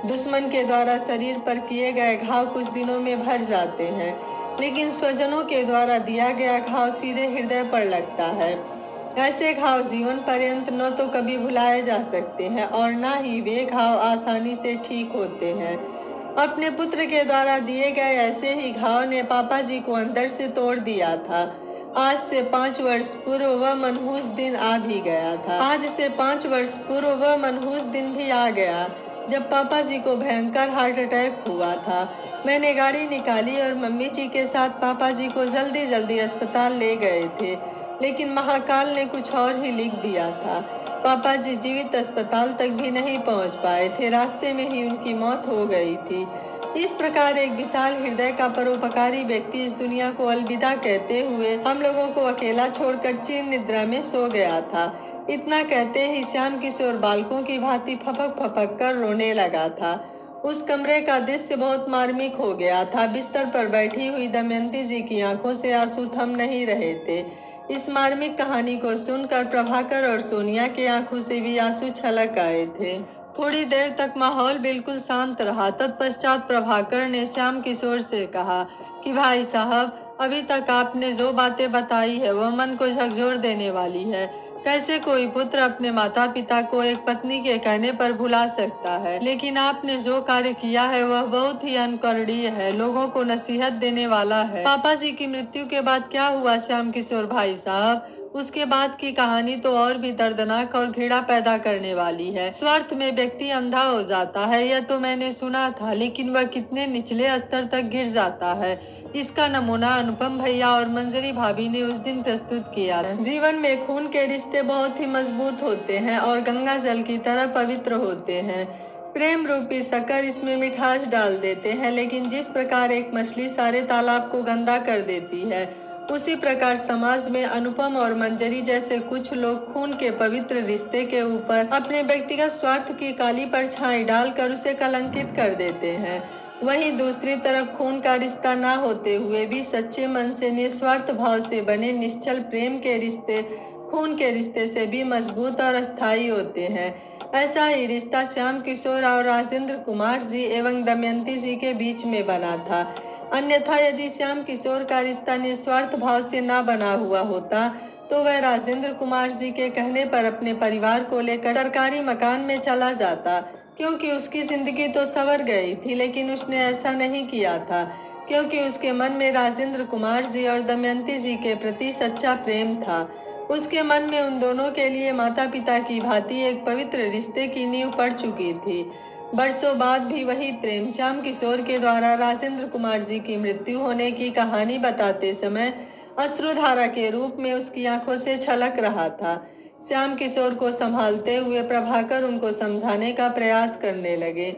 दुश्मन के द्वारा शरीर पर किए गए घाव कुछ दिनों में भर जाते हैं, लेकिन स्वजनों के द्वारा दिया गया घाव सीधे हृदय पर लगता है। ऐसे घाव जीवन पर्यंत न तो कभी भुलाए जा सकते हैं और न ही वे घाव आसानी से ठीक होते हैं। अपने पुत्र के द्वारा दिए गए ऐसे ही घाव ने पापा जी को अंदर से तोड़ दिया था। आज से 5 वर्ष पूर्व वह मनहूस दिन आ भी गया था। आज से 5 वर्ष पूर्व वह मनहूस दिन भी आ गया जब पापा जी को भयंकर हार्ट अटैक हुआ था। मैंने गाड़ी निकाली और मम्मी जी के साथ पापा जी को जल्दी जल्दी अस्पताल ले गए थे, लेकिन महाकाल ने कुछ और ही लिख दिया था। पापा जी जीवित अस्पताल तक भी नहीं पहुंच पाए थे, रास्ते में ही उनकी मौत हो गई थी। इस प्रकार एक विशाल हृदय का परोपकारी व्यक्ति इस दुनिया को अलविदा कहते हुए हम लोगों को अकेला छोड़कर चिर निद्रा में सो गया था। इतना कहते ही श्याम किशोर बालकों की भांति फपक फपक कर रोने लगा था। उस कमरे का दृश्य बहुत मार्मिक हो गया था। बिस्तर पर बैठी हुई दमयंती जी की आंखों से आंसू थम नहीं रहे थे। इस मार्मिक कहानी को सुनकर प्रभाकर और सोनिया के आंखों से भी आंसू छलक आए थे। थोड़ी देर तक माहौल बिल्कुल शांत रहा। तत्पश्चात प्रभाकर ने श्याम किशोर से कहा कि भाई साहब, अभी तक आपने जो बातें बताई है वह मन को झकझोर देने वाली है। कैसे कोई पुत्र अपने माता पिता को एक पत्नी के कहने पर भुला सकता है, लेकिन आपने जो कार्य किया है वह बहुत ही अनुकरणीय है, लोगों को नसीहत देने वाला है। पापा जी की मृत्यु के बाद क्या हुआ श्याम किशोर भाई साहब? उसके बाद की कहानी तो और भी दर्दनाक और घृणा पैदा करने वाली है। स्वार्थ में व्यक्ति अंधा हो जाता है, यह तो मैंने सुना था, लेकिन वह कितने निचले स्तर तक गिर जाता है, इसका नमूना अनुपम भैया और मंजरी भाभी ने उस दिन प्रस्तुत किया। जीवन में खून के रिश्ते बहुत ही मजबूत होते हैं और गंगा जल की तरह पवित्र होते हैं। प्रेम रूपी शक्कर इसमें मिठास डाल देते हैं, लेकिन जिस प्रकार एक मछली सारे तालाब को गंदा कर देती है, उसी प्रकार समाज में अनुपम और मंजरी जैसे कुछ लोग खून के पवित्र रिश्ते के ऊपर अपने व्यक्तिगत स्वार्थ की काली परछाई डालकर उसे कलंकित कर देते हैं। वहीं दूसरी तरफ खून का रिश्ता न होते हुए भी सच्चे मन से निस्वार्थ भाव से बने निश्चल प्रेम के रिश्ते खून के रिश्ते से भी मजबूत और अस्थायी होते हैं। ऐसा ही रिश्ता श्याम किशोर और राजेंद्र कुमार जी एवं दमयंती जी के बीच में बना था। अन्यथा यदि श्याम किशोर का रिश्ता निस्वार्थ भाव से न बना हुआ होता तो वह राजेंद्र कुमार जी के कहने पर अपने परिवार को लेकर सरकारी मकान में चला जाता, क्योंकि उसकी जिंदगी तो संवर गई थी। लेकिन उसने ऐसा नहीं किया था, क्योंकि उसके मन में राजेंद्र कुमार जी और दमयंती जी के प्रति सच्चा प्रेम था। उसके मन में उन दोनों के लिए माता पिता की भांति एक पवित्र रिश्ते की नींव पड़ चुकी थी। बरसों बाद भी वही प्रेम श्याम किशोर के द्वारा राजेंद्र कुमार जी की मृत्यु होने की कहानी बताते समय अश्रुधारा के रूप में उसकी आंखों से छलक रहा था। श्याम किशोर को संभालते हुए प्रभाकर उनको समझाने का प्रयास करने लगे।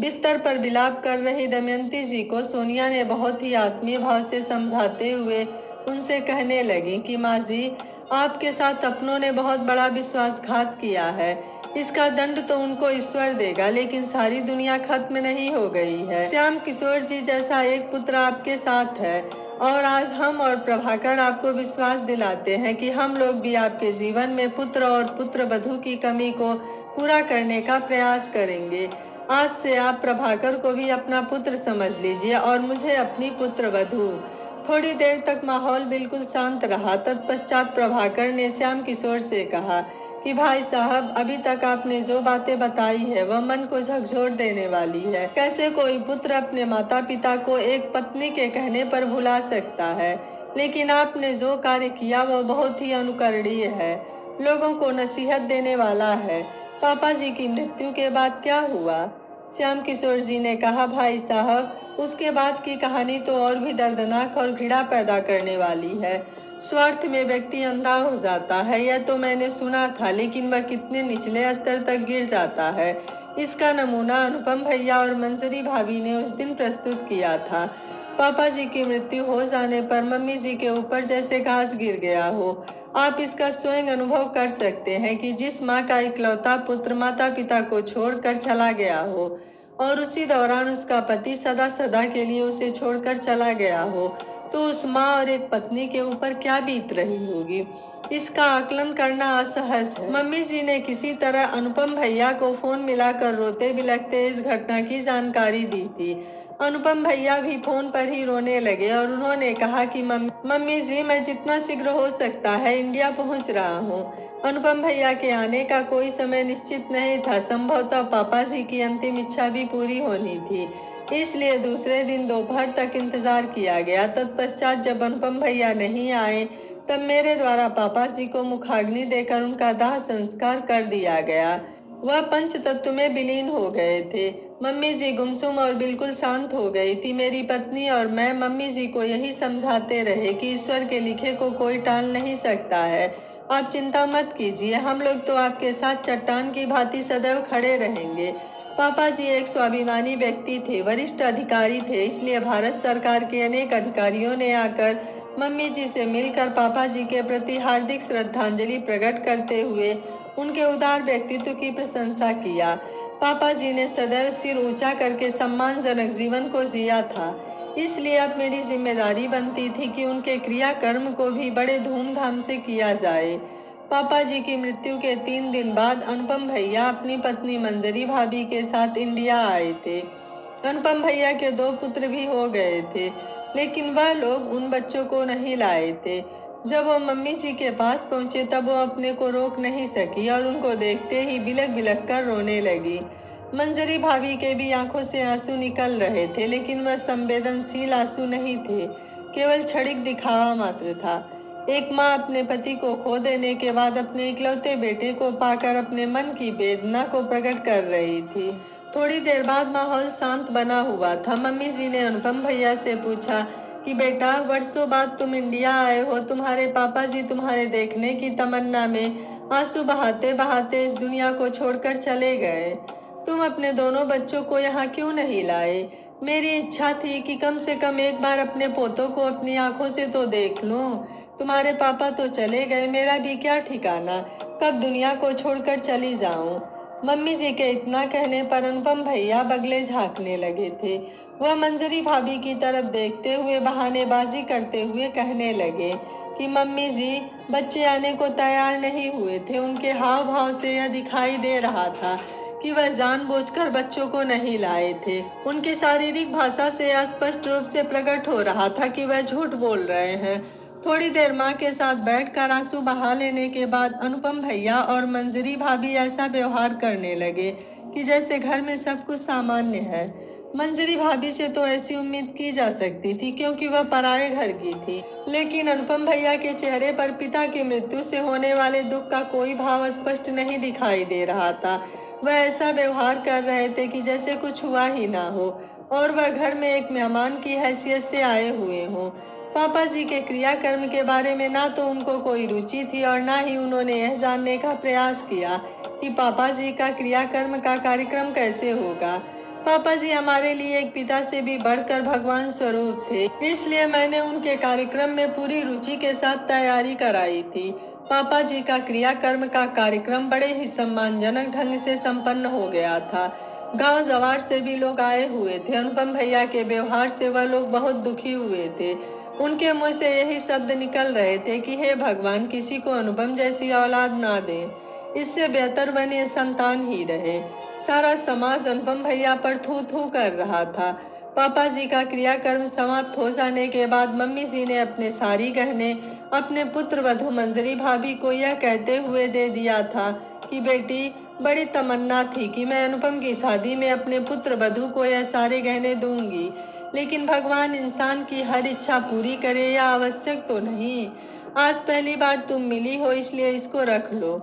बिस्तर पर विलाप कर रही दमयंती जी को सोनिया ने बहुत ही आत्मीय भाव से समझाते हुए उनसे कहने लगी कि माँ जी, आपके साथ अपनों ने बहुत बड़ा विश्वासघात किया है। इसका दंड तो उनको ईश्वर देगा, लेकिन सारी दुनिया खत्म नहीं हो गई है। श्याम किशोर जी जैसा एक पुत्र आपके साथ है और आज हम और प्रभाकर आपको विश्वास दिलाते हैं कि हम लोग भी आपके जीवन में पुत्र और पुत्र वधू की कमी को पूरा करने का प्रयास करेंगे। आज से आप प्रभाकर को भी अपना पुत्र समझ लीजिए और मुझे अपनी पुत्र वधू। थोड़ी देर तक माहौल बिल्कुल शांत रहा। तत्पश्चात प्रभाकर ने श्याम किशोर से कहा कि भाई साहब, अभी तक आपने जो बातें बताई है वह मन को झकझोर देने वाली है। कैसे कोई पुत्र अपने माता पिता को एक पत्नी के कहने पर भुला सकता है, लेकिन आपने जो कार्य किया वह बहुत ही अनुकरणीय है, लोगों को नसीहत देने वाला है। पापा जी की मृत्यु के बाद क्या हुआ? श्याम किशोर जी ने कहा, भाई साहब, उसके बाद की कहानी तो और भी दर्दनाक और घृणा पैदा करने वाली है। स्वार्थ में व्यक्ति अंधा हो जाता है, यह तो मैंने सुना था, लेकिन वह कितने निचले स्तर तक गिर जाता है, इसका नमूना अनुपम भैया और मंजरी भाभी ने उस दिन प्रस्तुत किया था। पापा जी की मृत्यु हो जाने पर मम्मी जी के ऊपर जैसे घास गिर गया हो। आप इसका स्वयं अनुभव कर सकते हैं कि जिस माँ का इकलौता पुत्र माता पिता को छोड़कर चला गया हो और उसी दौरान उसका पति सदा सदा के लिए उसे छोड़कर चला गया हो, तो उस माँ और एक पत्नी के ऊपर क्या बीत रही होगी, इसका आकलन करना असहज है। मम्मी जी ने किसी तरह अनुपम भैया को फोन मिलाकर रोते बिलखते इस घटना की जानकारी दी थी। अनुपम भैया भी फोन पर ही रोने लगे और उन्होंने कहा कि मम्मी जी, मैं जितना शीघ्र हो सकता है इंडिया पहुंच रहा हूं। अनुपम भैया के आने का कोई समय निश्चित नहीं था, संभवतः पापा जी की अंतिम इच्छा भी पूरी होनी थी, इसलिए दूसरे दिन दोपहर तक इंतजार किया गया। तत्पश्चात जब अनुपम भैया नहीं आए, तब मेरे द्वारा पापा जी को मुखाग्नि देकर उनका दाह संस्कार कर दिया गया। वह पंच तत्व में विलीन हो गए थे। मम्मी जी गुमसुम और बिल्कुल शांत हो गई थी। मेरी पत्नी और मैं मम्मी जी को यही समझाते रहे कि ईश्वर के लिखे को कोई टाल नहीं सकता है। आप चिंता मत कीजिए, हम लोग तो आपके साथ चट्टान की भांति सदैव खड़े रहेंगे। पापा जी एक स्वाभिमानी व्यक्ति थे, वरिष्ठ अधिकारी थे, इसलिए भारत सरकार के अनेक अधिकारियों ने आकर मम्मी जी से मिलकर पापा जी के प्रति हार्दिक श्रद्धांजलि प्रकट करते हुए उनके उदार व्यक्तित्व की प्रशंसा किया। पापा जी ने सदैव सिर ऊंचा करके सम्मानजनक जीवन को जिया था, इसलिए अब मेरी जिम्मेदारी बनती थी कि उनके क्रियाकर्म को भी बड़े धूमधाम से किया जाए। पापा जी की मृत्यु के 3 दिन बाद अनुपम भैया अपनी पत्नी मंजरी भाभी के साथ इंडिया आए थे। अनुपम भैया के 2 पुत्र भी हो गए थे, लेकिन वह लोग उन बच्चों को नहीं लाए थे। जब वो मम्मी जी के पास पहुंचे तब वो अपने को रोक नहीं सकी और उनको देखते ही बिलख बिलख कर रोने लगी। मंजरी भाभी के भी आंखों से आंसू निकल रहे थे, लेकिन वह संवेदनशील आंसू नहीं थे, केवल क्षणिक दिखावा मात्र था। एक माँ अपने पति को खो देने के बाद अपने इकलौते बेटे को पाकर अपने मन की वेदना को प्रकट कर रही थी। थोड़ी देर बाद माहौल शांत बना हुआ था। मम्मी जी ने अनुपम भैया से पूछा कि बेटा, वर्षों बाद तुम इंडिया आए हो, तुम्हारे पापा जी तुम्हारे देखने की तमन्ना में आंसू बहाते बहाते इस दुनिया को छोड़कर चले गए। तुम अपने दोनों बच्चों को यहाँ क्यों नहीं लाए? मेरी इच्छा थी कि कम से कम एक बार अपने पोतों को अपनी आंखों से तो देख लूं। तुम्हारे पापा तो चले गए, मेरा भी क्या ठिकाना, कब दुनिया को छोड़कर चली जाऊं। मम्मी जी के इतना कहने पर अनुपम भैया बगले झांकने लगे थे। वह मंजरी भाभी की तरफ देखते हुए बहानेबाजी करते हुए कहने लगे कि मम्मी जी, बच्चे आने को तैयार नहीं हुए थे। उनके हाव भाव से यह दिखाई दे रहा था कि वह जानबूझकर बच्चों को नहीं लाए थे। उनकी शारीरिक भाषा से स्पष्ट रूप से प्रकट हो रहा था कि वह झूठ बोल रहे हैं। थोड़ी देर माँ के साथ बैठकर आंसू बहा लेने के बाद अनुपम भैया और मंजरी भाभी ऐसा व्यवहार करने लगे कि जैसे घर में सब कुछ सामान्य है। मंजरी भाभी से तो ऐसी उम्मीद की जा सकती थी, क्योंकि वह पराये घर की थी, लेकिन अनुपम भैया के चेहरे पर पिता की मृत्यु से होने वाले दुख का कोई भाव स्पष्ट नहीं दिखाई दे रहा था। वह ऐसा व्यवहार कर रहे थे कि जैसे कुछ हुआ ही ना हो और वह घर में एक मेहमान की हैसियत से आए हुए हों। पापा जी के क्रियाकर्म के बारे में ना तो उनको कोई रुचि थी और ना ही उन्होंने यह जानने का प्रयास किया कि पापा जी का क्रियाकर्म का कार्यक्रम कैसे होगा। पापा जी हमारे लिए एक पिता से भी बढ़कर भगवान स्वरूप थे, इसलिए मैंने उनके कार्यक्रम में पूरी रुचि के साथ तैयारी कराई थी। पापा जी का क्रियाकर्म का कार्यक्रम बड़े ही सम्मानजनक ढंग से संपन्न हो गया था। गांव जवार से भी लोग आए हुए थे। अनुपम भैया के व्यवहार से वह लोग बहुत दुखी हुए थे। उनके मुंह से यही शब्द निकल रहे थे कि हे भगवान, किसी को अनुपम जैसी औलाद ना दें, इससे बेहतर बने संतान ही रहे। सारा समाज अनुपम भैया पर थू थू कर रहा था। पापा जी का क्रियाकर्म समाप्त हो जाने के बाद मम्मी जी ने अपने सारी गहने अपने पुत्र वधू मंजरी भाभी को यह कहते हुए दे दिया था कि बेटी, बड़ी तमन्ना थी कि मैं अनुपम की शादी में अपने पुत्र वधू को यह सारे गहने दूंगी, लेकिन भगवान इंसान की हर इच्छा पूरी करे यह आवश्यक तो नहीं। आज पहली बार तुम मिली हो, इसलिए इसको रख लो।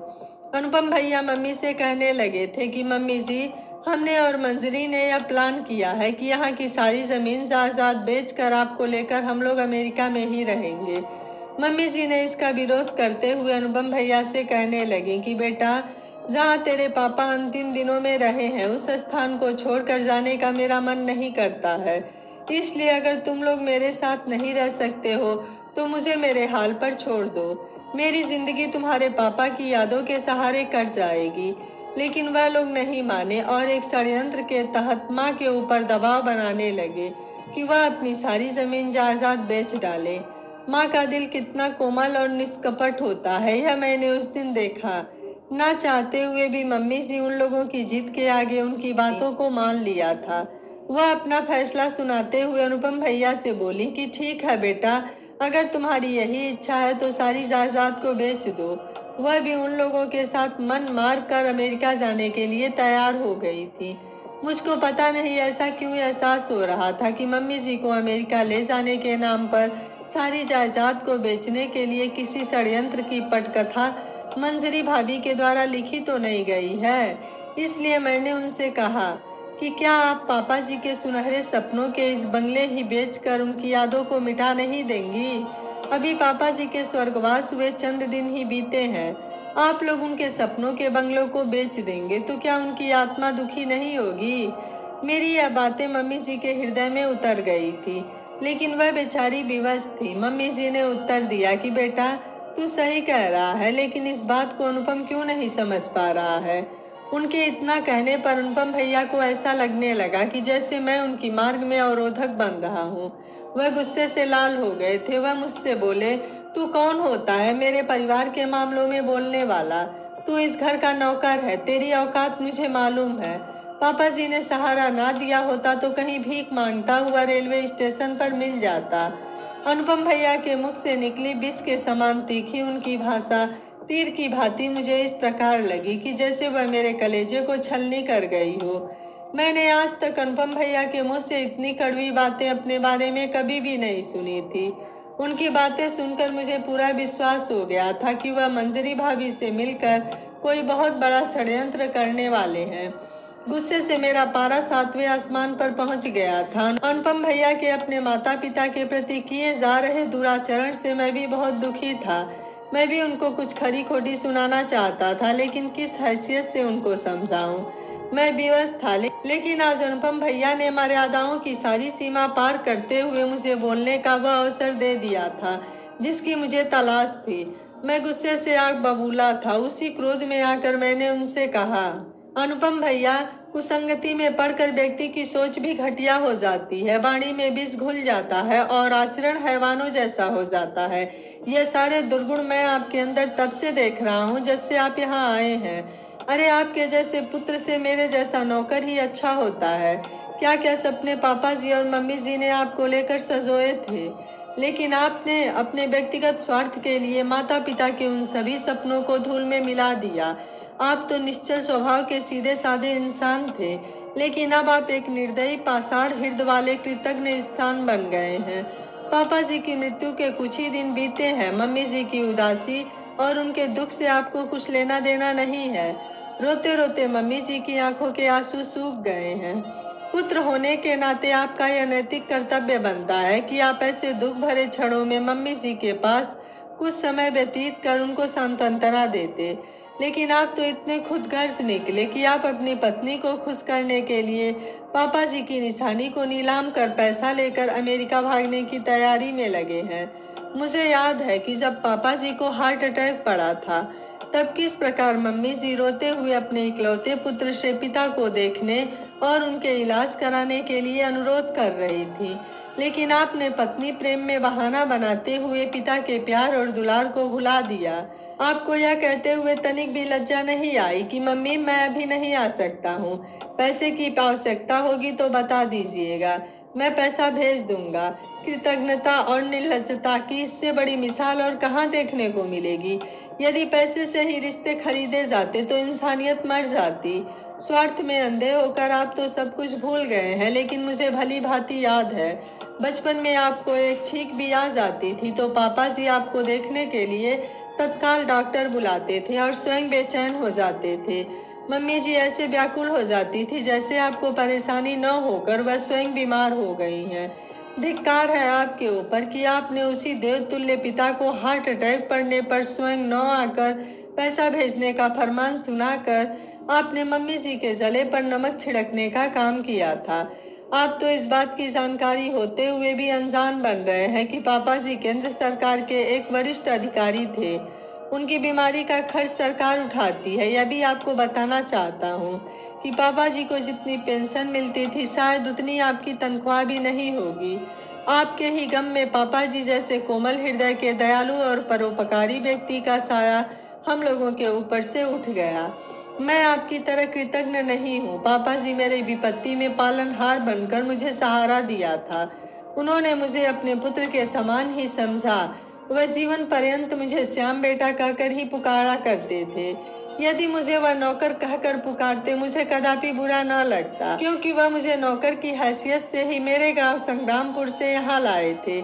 अनुपम भैया मम्मी से कहने लगे थे कि मम्मी जी, हमने और मंजरी ने यह प्लान किया है कि यहाँ की सारी जमीन जायदाद बेचकर आपको लेकर हम लोग अमेरिका में ही रहेंगे। मम्मी जी ने इसका विरोध करते हुए अनुपम भैया से कहने लगी कि बेटा, जहाँ तेरे पापा अंतिम दिनों में रहे हैं उस स्थान को छोड़कर जाने का मेरा मन नहीं करता है। इसलिए अगर तुम लोग मेरे साथ नहीं रह सकते हो तो मुझे मेरे हाल पर छोड़ दो। मेरी जिंदगी तुम्हारे पापा की यादों के सहारे कट जाएगी। लेकिन वह लोग नहीं माने और एक षड्यंत्र के तहत माँ के ऊपर दबाव बनाने लगे कि वह अपनी सारी जमीन जायदाद बेच डाले। माँ का दिल कितना कोमल और निष्कपट होता है यह मैंने उस दिन देखा। ना चाहते हुए भी मम्मी जी उन लोगों की जिद के आगे उनकी बातों को मान लिया था। वह अपना फैसला सुनाते हुए अनुपम भैया से बोली कि ठीक है बेटा, अगर तुम्हारी यही इच्छा है तो सारी जायदाद को बेच दो। वह भी उन लोगों के साथ मन मार कर अमेरिका जाने के लिए तैयार हो गई थी। मुझको पता नहीं ऐसा क्यों एहसास हो रहा था कि मम्मी जी को अमेरिका ले जाने के नाम पर सारी जायदाद को बेचने के लिए किसी षड्यंत्र की पटकथा मंजरी भाभी के द्वारा लिखी तो नहीं गई है। इसलिए मैंने उनसे कहा कि क्या आप पापा जी के सुनहरे सपनों के इस बंगले ही बेचकर उनकी यादों को मिटा नहीं देंगी? अभी पापा जी के स्वर्गवास हुए चंद दिन ही बीते हैं। आप लोग उनके सपनों के बंगलों को बेच देंगे तो क्या उनकी आत्मा दुखी नहीं होगी? मेरी यह बातें मम्मी जी के हृदय में उतर गई थी, लेकिन वह बेचारी विवश थी। मम्मी जी ने उत्तर दिया कि बेटा, तू सही कह रहा है, लेकिन इस बात को अनुपम क्यों नहीं समझ पा रहा है? उनके इतना कहने पर अनुपम भैया को ऐसा लगने लगा कि जैसे मैं उनकी मार्ग में अवरोधक बन रहा हूँ। वह गुस्से से लाल हो गए थे। वह मुझसे बोले, तू कौन होता है मेरे परिवार के मामलों में बोलने वाला? तू इस घर का नौकर है, तेरी औकात मुझे मालूम है। पापा जी ने सहारा ना दिया होता तो कहीं भीख मांगता हुआ रेलवे स्टेशन पर मिल जाता। अनुपम भैया के मुख से निकली विष के समान तीखी उनकी भाषा तीर की भांति मुझे इस प्रकार लगी कि जैसे वह मेरे कलेजे को छलनी कर गई हो। मैंने आज तक अनुपम भैया के मुंह से इतनी कड़वी बातें अपने बारे में कभी भी नहीं सुनी थी। उनकी बातें सुनकर मुझे पूरा विश्वास हो गया था कि वह मंजरी भाभी से मिलकर कोई बहुत बड़ा षड्यंत्र करने वाले हैं। गुस्से से मेरा पारा 7वें आसमान पर पहुंच गया था। अनुपम भैया के अपने माता पिता के प्रति किए जा रहे दुराचरण से मैं भी बहुत दुखी था। मैं भी उनको कुछ खरी खोटी सुनाना चाहता था, लेकिन किस हैसियत से उनको समझाऊं? मैं विवश था, लेकिन आज अनुपम भैया ने मर्यादाओं की सारी सीमा पार करते हुए मुझे बोलने का वह अवसर दे दिया था जिसकी मुझे तलाश थी। मैं गुस्से से आग बबूला था। उसी क्रोध में आकर मैंने उनसे कहा, अनुपम भैया, कुसंगति में पड़कर व्यक्ति की सोच भी घटिया हो जाती है, वाणी में विष घुल जाता है और आचरण हैवानों जैसा हो जाता है। ये सारे दुर्गुण मैं आपके अंदर तब से देख रहा हूँ जब से आप यहाँ आए हैं। अरे, आपके जैसे पुत्र से मेरे जैसा नौकर ही अच्छा होता है। क्या क्या सपने पापा जी और मम्मी जी ने आपको लेकर सजोए थे, लेकिन आपने अपने व्यक्तिगत स्वार्थ के लिए माता पिता के उन सभी सपनों को धूल में मिला दिया। आप तो निश्चल स्वभाव के सीधे साधे इंसान थे, लेकिन अब आप एक निर्दयी पाषाण हृदय वाले कृतज्ञ इंसान बन गए हैं। पापा जी की मृत्यु के कुछ ही दिन बीते हैं। मम्मी जी की उदासी और उनके दुख से आपको कुछ लेना देना नहीं है। रोते रोते मम्मी जी की आंखों के आंसू सूख गए हैं। पुत्र होने के नाते आपका यह नैतिक कर्तव्य बनता है कि आप ऐसे दुख भरे क्षणों में मम्मी जी के पास कुछ समय व्यतीत कर उनको सांत्वना देते। लेकिन आप तो इतने खुदगर्ज निकले कि आप अपनी पत्नी को खुश करने के लिए पापा जी की निशानी को नीलाम कर पैसा लेकर अमेरिका भागने की तैयारी में लगे हैं। मुझे याद है कि जब पापा जी को हार्ट अटैक पड़ा था तब किस प्रकार मम्मी जी रोते हुए अपने इकलौते पुत्र से पिता को देखने और उनके इलाज कराने के लिए अनुरोध कर रही थी। लेकिन आपने पत्नी प्रेम में बहाना बनाते हुए पिता के प्यार और दुलार को भुला दिया। आपको यह कहते हुए तनिक भी लज्जा नहीं आई कि मम्मी, मैं अभी नहीं आ सकता हूँ, पैसे की आवश्यकता होगी तो बता दीजिएगा, मैं पैसा भेज दूंगा। कृतज्ञता और निर्लज्जता की इससे बड़ी मिसाल और कहाँ देखने को मिलेगी? यदि पैसे से ही रिश्ते खरीदे जाते तो इंसानियत मर जाती। स्वार्थ में अंधे होकर आप तो सब कुछ भूल गए हैं, लेकिन मुझे भली भांति याद है बचपन में आपको एक छींक भी आ जाती थी तो पापा जी आपको देखने के लिए तत्काल डॉक्टर बुलाते थे और स्वयं बेचैन हो जाते थे। मम्मी जी ऐसे व्याकुल हो जाती थी जैसे आपको परेशानी न होकर वह स्वयं बीमार हो गई हैं। धिक्कार है आपके ऊपर कि आपने उसी देवतुल्य पिता को हार्ट अटैक पड़ने पर स्वयं नौ आकर पैसा भेजने का फरमान सुनाकर आपने मम्मी जी के जले पर नमक छिड़कने का काम किया था। आप तो इस बात की जानकारी होते हुए भी अनजान बन रहे हैं कि पापा जी केंद्र सरकार के एक वरिष्ठ अधिकारी थे। उनकी बीमारी का खर्च सरकार उठाती है। यह भी आपको बताना चाहता हूँ कि पापा जी को जितनी पेंशन मिलती थी शायद उतनी आपकी तनख्वाह भी नहीं होगी। आपके ही गम में पापा जी जैसे कोमल हृदय के दयालु और परोपकारी व्यक्ति का साया हम लोगों के ऊपर से उठ गया। मैं आपकी तरह कृतज्ञ नहीं हूँ। पापा जी मेरे विपत्ति में पालनहार बनकर मुझे सहारा दिया था। उन्होंने मुझे अपने पुत्र के समान ही समझा। वह जीवन पर्यंत मुझे श्याम बेटा कहकर ही पुकारा करते थे। यदि मुझे वह नौकर कहकर पुकारते मुझे कदापि बुरा न लगता, क्योंकि वह मुझे नौकर की हैसियत से ही मेरे गांव संग्रामपुर से यहाँ लाए थे।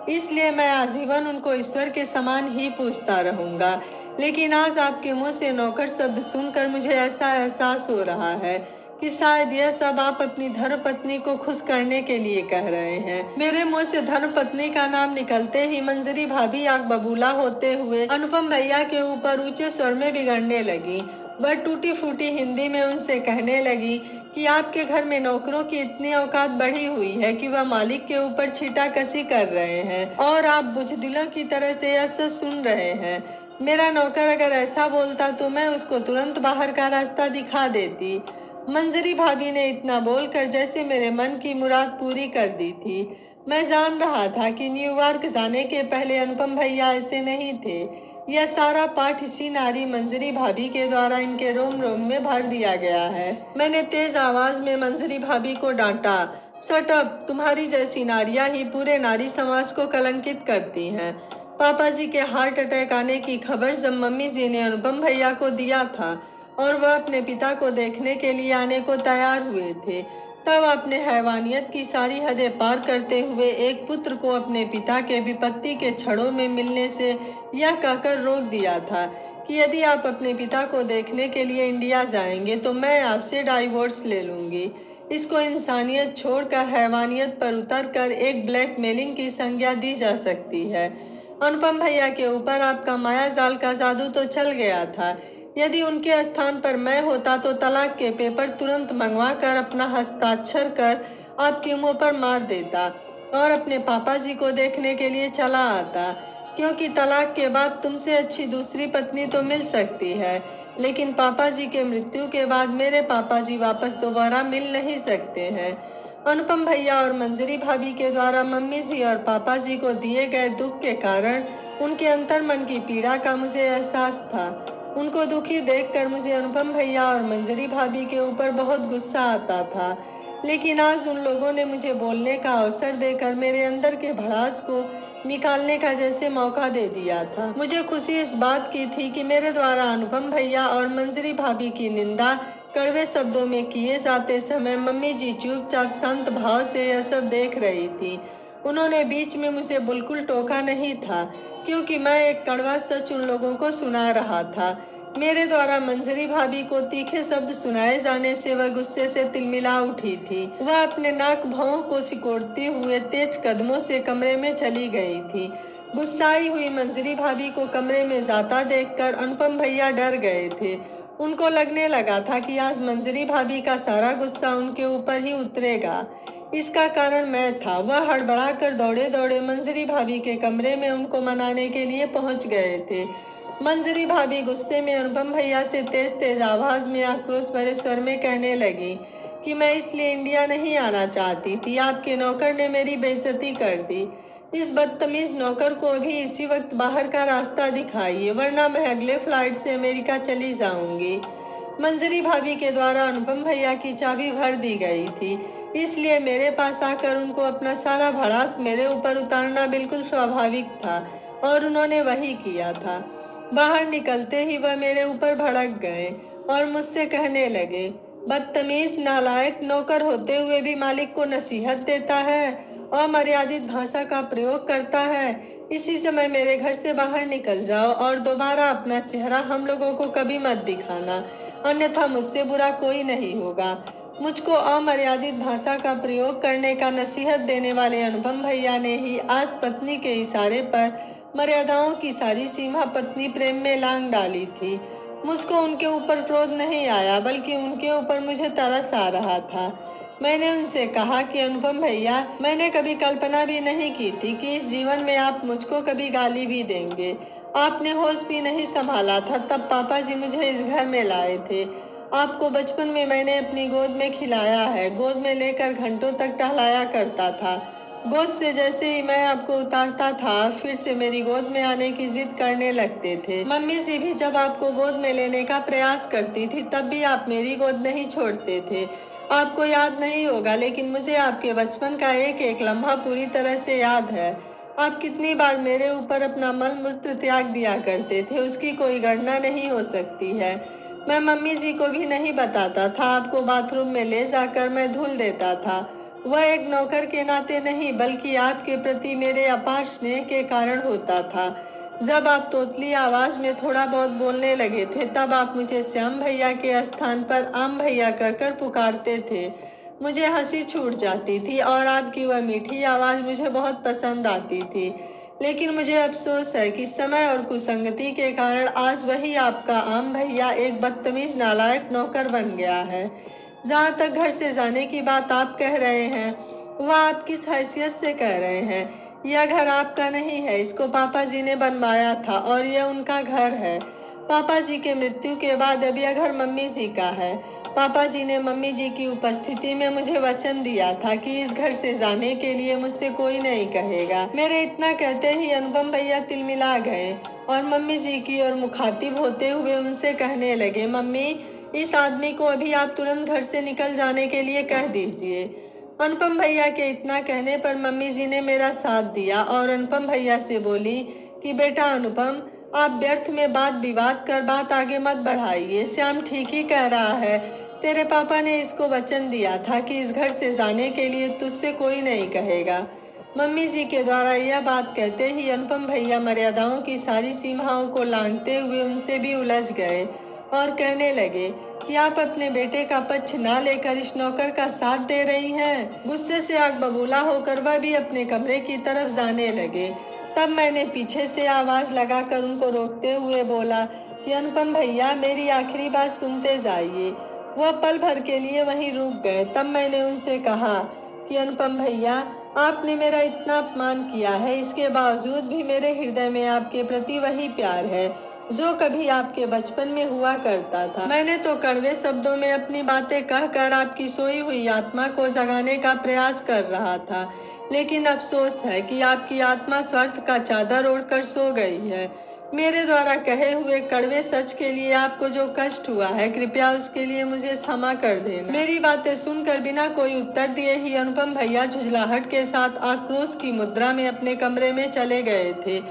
इसलिए मैं आजीवन उनको ईश्वर के समान ही पूजता रहूंगा। लेकिन आज आपके मुंह से नौकर शब्द सुनकर मुझे ऐसा एहसास हो रहा है कि शायद यह सब आप अपनी धर्मपत्नी को खुश करने के लिए कह रहे हैं। मेरे मुंह से धर्मपत्नी का नाम निकलते ही मंजरी भाभी आग बबूला होते हुए अनुपम भैया के ऊपर ऊंचे स्वर में बिगड़ने लगी। वह टूटी फूटी हिंदी में उनसे कहने लगी कि आपके घर में नौकरों की इतनी औकात बढ़ी हुई है कि वह मालिक के ऊपर छीटाकशी कर रहे हैं और आप बुजदिलों की तरह से यह सब सुन रहे हैं। मेरा नौकर अगर ऐसा बोलता तो मैं उसको तुरंत बाहर का रास्ता दिखा देती। मंजरी भाभी ने इतना बोलकर जैसे मेरे मन की मुराद पूरी कर दी थी। मैं जान रहा था कि न्यूयॉर्क जाने के पहले अनुपम भैया ऐसे नहीं थे। यह सारा पाठ इसी नारी मंजरी भाभी के द्वारा इनके रोम रोम में भर दिया गया है। मैंने तेज आवाज में मंजरी भाभी को डांटा, शट अप, तुम्हारी जैसी नारियां ही पूरे नारी समाज को कलंकित करती हैं। पापा जी के हार्ट अटैक आने की खबर जब मम्मी जी ने अनुपम भैया को दिया था और वह अपने पिता को देखने के लिए आने को तैयार हुए थे, तब अपने हैवानियत की सारी हदें पार करते हुए एक पुत्र को अपने पिता के विपत्ति के छड़ों में मिलने से यह कहकर रोक दिया था कि यदि आप अपने पिता को देखने के लिए इंडिया जाएंगे तो मैं आपसे डाइवोर्स ले लूंगी। इसको इंसानियत छोड़कर हैवानियत पर उतरकर एक ब्लैकमेलिंग की संज्ञा दी जा सकती है। अनुपम भैया के ऊपर आपका माया जाल का जादू तो चल गया था। यदि उनके स्थान पर मैं होता तो तलाक के पेपर तुरंत मंगवा कर अपना हस्ताक्षर कर आपके मुंह पर मार देता और अपने पापा जी को देखने के लिए चला आता, क्योंकि तलाक के बाद तुमसे अच्छी दूसरी पत्नी तो मिल सकती है, लेकिन पापा जी के मृत्यु के बाद मेरे पापा जी वापस दोबारा मिल नहीं सकते हैं। अनुपम भैया और मंजरी भाभी के द्वारा मम्मी जी और पापा जी को दिए गए दुख के कारण उनके अंतर्मन की पीड़ा का मुझे एहसास था। उनको दुखी देखकर मुझे अनुपम भैया और मंजरी भाभी के ऊपर बहुत गुस्सा आता था, लेकिन आज उन लोगों ने मुझे बोलने का अवसर देकर मेरे अंदर के भड़ास को निकालने का जैसे मौका दे दिया था। मुझे खुशी इस बात की थी कि मेरे द्वारा अनुपम भैया और मंजरी भाभी की निंदा कड़वे शब्दों में किए जाते समय मम्मी जी चुपचाप शांत भाव से यह सब देख रही थी। उन्होंने बीच में मुझे बिल्कुल टोका नहीं था, क्योंकि मैं एक कड़वा सच उन लोगों को सुना रहा था। मेरे द्वारा मंजरी भाभी को तीखे शब्द सुनाए जाने से वह गुस्से से तिलमिला उठी थी। वह अपने नाक भौं को सिकोड़ते हुए तेज कदमों से कमरे में चली गई थी। गुस्साई हुई मंजरी भाभी को कमरे में जाता देखकर अनुपम भैया डर गए थे। उनको लगने लगा था कि आज मंजरी भाभी का सारा गुस्सा उनके ऊपर ही उतरेगा। इसका कारण मैं था। वह हड़बड़ाकर दौड़े दौड़े मंजरी भाभी के कमरे में उनको मनाने के लिए पहुंच गए थे। मंजरी भाभी गुस्से में अनुपम भैया से तेज तेज आवाज में आक्रोश भरे स्वर में कहने लगी कि मैं इसलिए इंडिया नहीं आना चाहती थी, आपके नौकर ने मेरी बेइज्जती कर दी। इस बदतमीज नौकर को अभी इसी वक्त बाहर का रास्ता दिखाइए, वरना मैं अगले फ्लाइट से अमेरिका चली जाऊंगी। मंजरी भाभी के द्वारा अनुपम भैया की चाबी भर दी गई थी, इसलिए मेरे पास आकर उनको अपना सारा भड़ास मेरे ऊपर उतारना बिल्कुल स्वाभाविक था और उन्होंने वही किया था। बाहर निकलते ही वह मेरे ऊपर भड़क गए और मुझसे कहने लगे, बदतमीज नालायक, नौकर होते हुए भी मालिक को नसीहत देता है, अमर्यादित भाषा का प्रयोग करता है। इसी समय मेरे घर से बाहर निकल जाओ और दोबारा अपना चेहरा हम लोगों को कभी मत दिखाना, अन्यथा मुझसे बुरा कोई नहीं होगा। मुझको अमर्यादित भाषा का प्रयोग करने का नसीहत देने वाले अनुपम भैया ने ही आज पत्नी के इशारे पर मर्यादाओं की सारी सीमा पत्नी प्रेम में लांग डाली थी। मुझको उनके ऊपर क्रोध नहीं आया, बल्कि उनके ऊपर मुझे तरस आ रहा था। मैंने उनसे कहा कि अनुपम भैया, मैंने कभी कल्पना भी नहीं की थी कि इस जीवन में आप मुझको कभी गाली भी देंगे। आपने होश भी नहीं संभाला था तब पापा जी मुझे इस घर में लाए थे। आपको बचपन में मैंने अपनी गोद में खिलाया है, गोद में लेकर घंटों तक टहलाया करता था। गोद से जैसे ही मैं आपको उतारता था, फिर से मेरी गोद में आने की जिद करने लगते थे। मम्मी जी भी जब आपको गोद में लेने का प्रयास करती थी, तब भी आप मेरी गोद नहीं छोड़ते थे। आपको याद नहीं होगा, लेकिन मुझे आपके बचपन का एक एक लम्हा पूरी तरह से याद है। आप कितनी बार मेरे ऊपर अपना मल मूत्र त्याग दिया करते थे, उसकी कोई गणना नहीं हो सकती है। मैं मम्मी जी को भी नहीं बताता था, आपको बाथरूम में ले जाकर मैं धुल देता था। वह एक नौकर के नाते नहीं, बल्कि आपके प्रति मेरे अपार स्नेह के कारण होता था। जब आप तोतली आवाज में थोड़ा बहुत बोलने लगे थे, तब आप मुझे श्याम भैया के स्थान पर आम भैया कहकर पुकारते थे। मुझे हंसी छूट जाती थी और आपकी वह मीठी आवाज मुझे बहुत पसंद आती थी। लेकिन मुझे अफसोस है कि समय और कुसंगति के कारण आज वही आपका आम भैया एक बदतमीज नालायक नौकर बन गया है। जहाँ तक घर से जाने की बात आप कह रहे हैं, वह आप किस हैसियत से कह रहे हैं? यह घर आपका नहीं है, इसको पापा जी ने बनवाया था और यह उनका घर है। पापा जी के मृत्यु के बाद अब यह घर मम्मी जी का है। पापा जी ने मम्मी जी की उपस्थिति में मुझे वचन दिया था कि इस घर से जाने के लिए मुझसे कोई नहीं कहेगा। मेरे इतना कहते ही अनुपम भैया तिलमिला गए और मम्मी जी की ओर मुखातिब होते हुए उनसे कहने लगे, मम्मी, इस आदमी को अभी आप तुरंत घर से निकल जाने के लिए कह दीजिए। अनुपम भैया के इतना कहने पर मम्मी जी ने मेरा साथ दिया और अनुपम भैया से बोली कि बेटा अनुपम, आप व्यर्थ में बात विवाद कर बात आगे मत बढ़ाइए। श्याम ठीक ही कह रहा है। तेरे पापा ने इसको वचन दिया था कि इस घर से जाने के लिए तुझसे कोई नहीं कहेगा। मम्मी जी के द्वारा यह बात कहते ही अनुपम भैया मर्यादाओं की सारी सीमाओं को लांघते हुए उनसे भी उलझ गए और कहने लगे कि आप अपने बेटे का पक्ष ना लेकर इस नौकर का साथ दे रही हैं। गुस्से से आग बबूला होकर वह भी अपने कमरे की तरफ जाने लगे। तब मैंने पीछे से आवाज लगाकर उनको रोकते हुए बोला कि अनुपम भैया, मेरी आखिरी बात सुनते जाइए। वह पल भर के लिए वहीं रुक गए। तब मैंने उनसे कहा कि अनुपम भैया, आपने मेरा इतना अपमान किया है, इसके बावजूद भी मेरे हृदय में आपके प्रति वही प्यार है जो कभी आपके बचपन में हुआ करता था। मैंने तो कड़वे शब्दों में अपनी बातें कहकर आपकी सोई हुई आत्मा को जगाने का प्रयास कर रहा था, लेकिन अफसोस है कि आपकी आत्मा स्वार्थ का चादर ओढ़कर सो गई है। मेरे द्वारा कहे हुए कड़वे सच के लिए आपको जो कष्ट हुआ है, कृपया उसके लिए मुझे क्षमा कर देना। मेरी बातें सुनकर बिना कोई उत्तर दिए ही अनुपम भैया झुंझलाहट के साथ आक्रोश की मुद्रा में अपने कमरे में चले गए थे।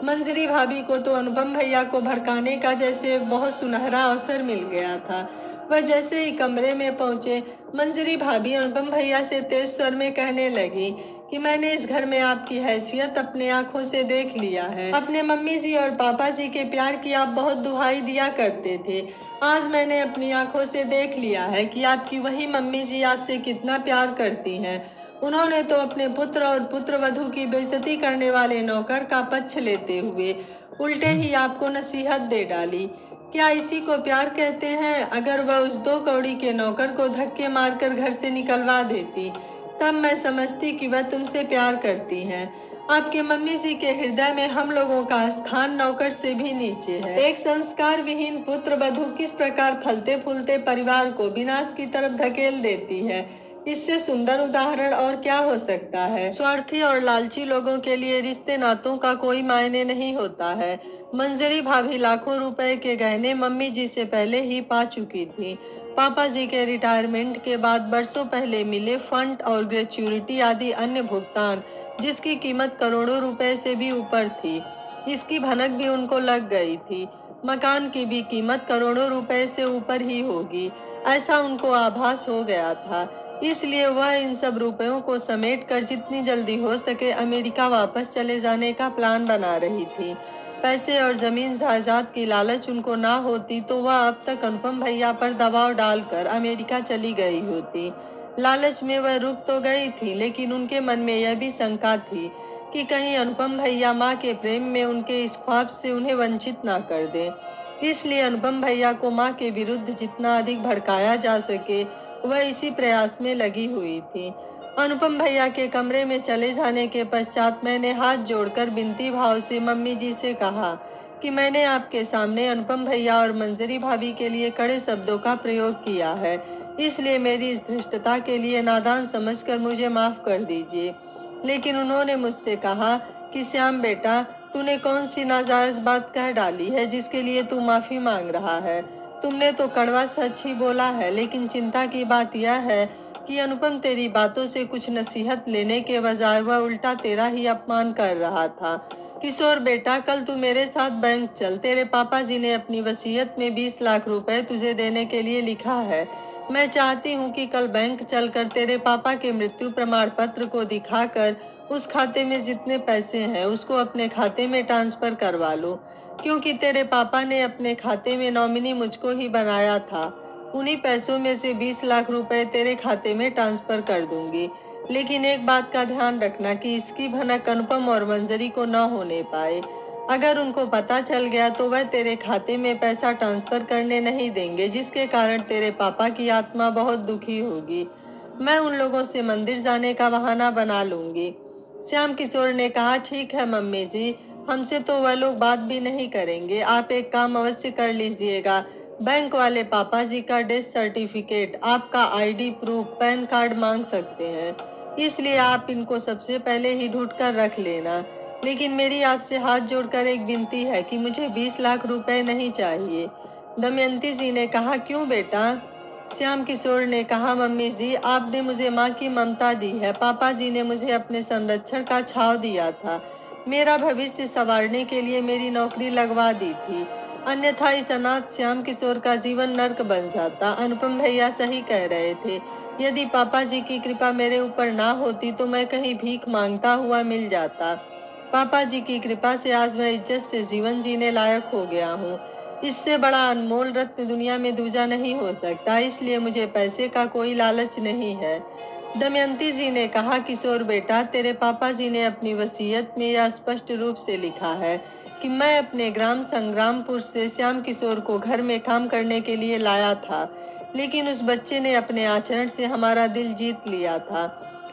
मंजरी भाभी को तो अनुपम भैया को भड़काने का जैसे बहुत सुनहरा अवसर मिल गया था। वह जैसे ही कमरे में पहुंचे, मंजरी भाभी अनुपम भैया से तेज स्वर में कहने लगी कि मैंने इस घर में आपकी हैसियत अपने आंखों से देख लिया है। अपने मम्मी जी और पापा जी के प्यार की आप बहुत दुहाई दिया करते थे। आज मैंने अपनी आंखों से देख लिया है कि आपकी वही मम्मी जी आपसे कितना प्यार करती हैं। उन्होंने तो अपने पुत्र और पुत्रवधू की बेइज्जती करने वाले नौकर का पक्ष लेते हुए उल्टे ही आपको नसीहत दे डाली। क्या इसी को प्यार कहते हैं? अगर वह उस 2 कौड़ी के नौकर को धक्के मारकर घर से निकलवा देती, तब मैं समझती कि वह तुमसे प्यार करती हैं। आपके मम्मी जी के हृदय में हम लोगों का स्थान नौकर से भी नीचे है। एक संस्कार विहीन पुत्र वधू किस प्रकार फलते फूलते परिवार को विनाश की तरफ धकेल देती है, इससे सुंदर उदाहरण और क्या हो सकता है। स्वार्थी और लालची लोगों के लिए रिश्ते नातों का कोई मायने नहीं होता है। मंजरी भाभी लाखों रुपए के गहने मम्मी जी से पहले ही पा चुकी थी। पापा जी के रिटायरमेंट के बाद वर्षों पहले मिले फंड और ग्रेच्युइटी आदि अन्य भुगतान, जिसकी कीमत करोड़ों रुपए से भी ऊपर थी, इसकी भनक भी उनको लग गई थी। मकान की भी कीमत करोड़ों रुपए से ऊपर ही होगी, ऐसा उनको आभास हो गया था। इसलिए वह इन सब रुपयों को समेटकर जितनी जल्दी हो सके अमेरिका वापस चले जाने का प्लान बना रही थी। पैसे और ज़मीन जायदाद की लालच उनको ना होती तो वह अब तक अनुपम भैया पर दबाव डालकर अमेरिका चली गई होती। लालच में वह रुक तो गई थी, लेकिन उनके मन में यह भी शंका थी कि कहीं अनुपम भैया माँ के प्रेम में उनके इस ख्वाब से उन्हें वंचित ना कर दें। इसलिए अनुपम भैया को माँ के विरुद्ध जितना अधिक भड़काया जा सके वह इसी प्रयास में लगी हुई थी। अनुपम भैया के कमरे में चले जाने के पश्चात मैंने हाथ जोड़कर विनती भाव से मम्मी जी से कहा कि मैंने आपके सामने अनुपम भैया और मंजरी भाभी के लिए कड़े शब्दों का प्रयोग किया है, इसलिए मेरी इस धृष्टता के लिए नादान समझकर मुझे माफ़ कर दीजिए। लेकिन उन्होंने मुझसे कहा कि श्याम बेटा, तूने कौन सी नाजायज़ बात कह डाली है जिसके लिए तू माफ़ी मांग रहा है। तुमने तो कड़वा सच ही बोला है, लेकिन चिंता की बात यह है कि अनुपम तेरी बातों से कुछ नसीहत लेने के बजाय वह उल्टा तेरा ही अपमान कर रहा था। किशोर बेटा, कल तू मेरे साथ बैंक चल। तेरे पापा जी ने अपनी वसीयत में 20 लाख रुपए तुझे देने के लिए लिखा है। मैं चाहती हूँ कि कल बैंक चलकर तेरे पापा के मृत्यु प्रमाण पत्र को दिखाकर उस खाते में जितने पैसे हैं उसको अपने खाते में ट्रांसफर करवा लो, क्योंकि तेरे पापा ने अपने खाते में नॉमिनी मुझको ही बनाया था। उन्हीं पैसों में से 20 लाख रुपए तेरे खाते में ट्रांसफर कर दूंगी, लेकिन एक बात का ध्यान रखना कि इसकी भनक अनुपम और मंजरी को न होने पाए। अगर उनको पता चल गया तो वह तेरे खाते में पैसा ट्रांसफर करने नहीं देंगे, जिसके कारण तेरे पापा की आत्मा बहुत दुखी होगी। मैं उन लोगों से मंदिर जाने का बहाना बना लूंगी। श्याम किशोर ने कहा, ठीक है मम्मी जी, हमसे तो वह लोग बात भी नहीं करेंगे। आप एक काम अवश्य कर लीजिएगा। बैंक वाले पापा जी का डेथ सर्टिफिकेट, आपका आईडी प्रूफ, पैन कार्ड मांग सकते हैं, इसलिए आप इनको सबसे पहले ही ढूंढ कर रख लेना। लेकिन मेरी आपसे हाथ जोड़कर एक विनती है कि मुझे 20 लाख रुपए नहीं चाहिए। दमयंती जी ने कहा, क्यों बेटा? श्याम किशोर ने कहा, मम्मी जी, आपने मुझे माँ की ममता दी है। पापा जी ने मुझे अपने संरक्षण का छाव दिया था। मेरा भविष्य संवारने के लिए मेरी नौकरी लगवा दी थी, अन्यथा इस अनाथ श्याम किशोर का जीवन नर्क बन जाता। अनुपम भैया सही कह रहे थे। यदि पापा जी की कृपा मेरे ऊपर ना होती तो मैं कहीं भीख मांगता हुआ मिल जाता। पापा जी की कृपा से आज मैं इज्जत से जीवन जीने लायक हो गया हूँ। इससे बड़ा अनमोल रत्न दुनिया में दूजा नहीं हो सकता, इसलिए मुझे पैसे का कोई लालच नहीं है। दमयंती जी ने कहा, किशोर बेटा, तेरे पापा जी ने अपनी वसीयत में यह स्पष्ट रूप से लिखा है कि मैं अपने ग्राम संग्रामपुर से श्याम किशोर को घर में काम करने के लिए लाया था, लेकिन उस बच्चे ने अपने आचरण से हमारा दिल जीत लिया था।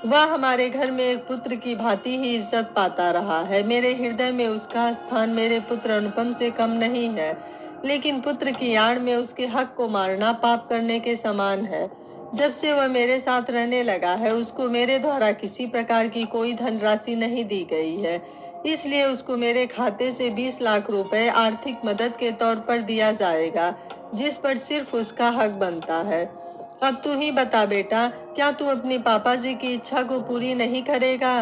वह हमारे घर में एक पुत्र की भांति ही इज्जत पाता रहा है। मेरे हृदय में उसका स्थान मेरे पुत्र अनुपम से कम नहीं है, लेकिन पुत्र की आड़ में उसके हक को मारना पाप करने के समान है। जब से वह मेरे साथ रहने लगा है उसको मेरे द्वारा किसी प्रकार की कोई धनराशि नहीं दी गई है, इसलिए उसको मेरे खाते से 20 लाख रुपए आर्थिक मदद के तौर पर दिया जाएगा, जिस पर सिर्फ उसका हक बनता है। अब तू ही बता बेटा, क्या तू अपने पापा जी की इच्छा को पूरी नहीं करेगा?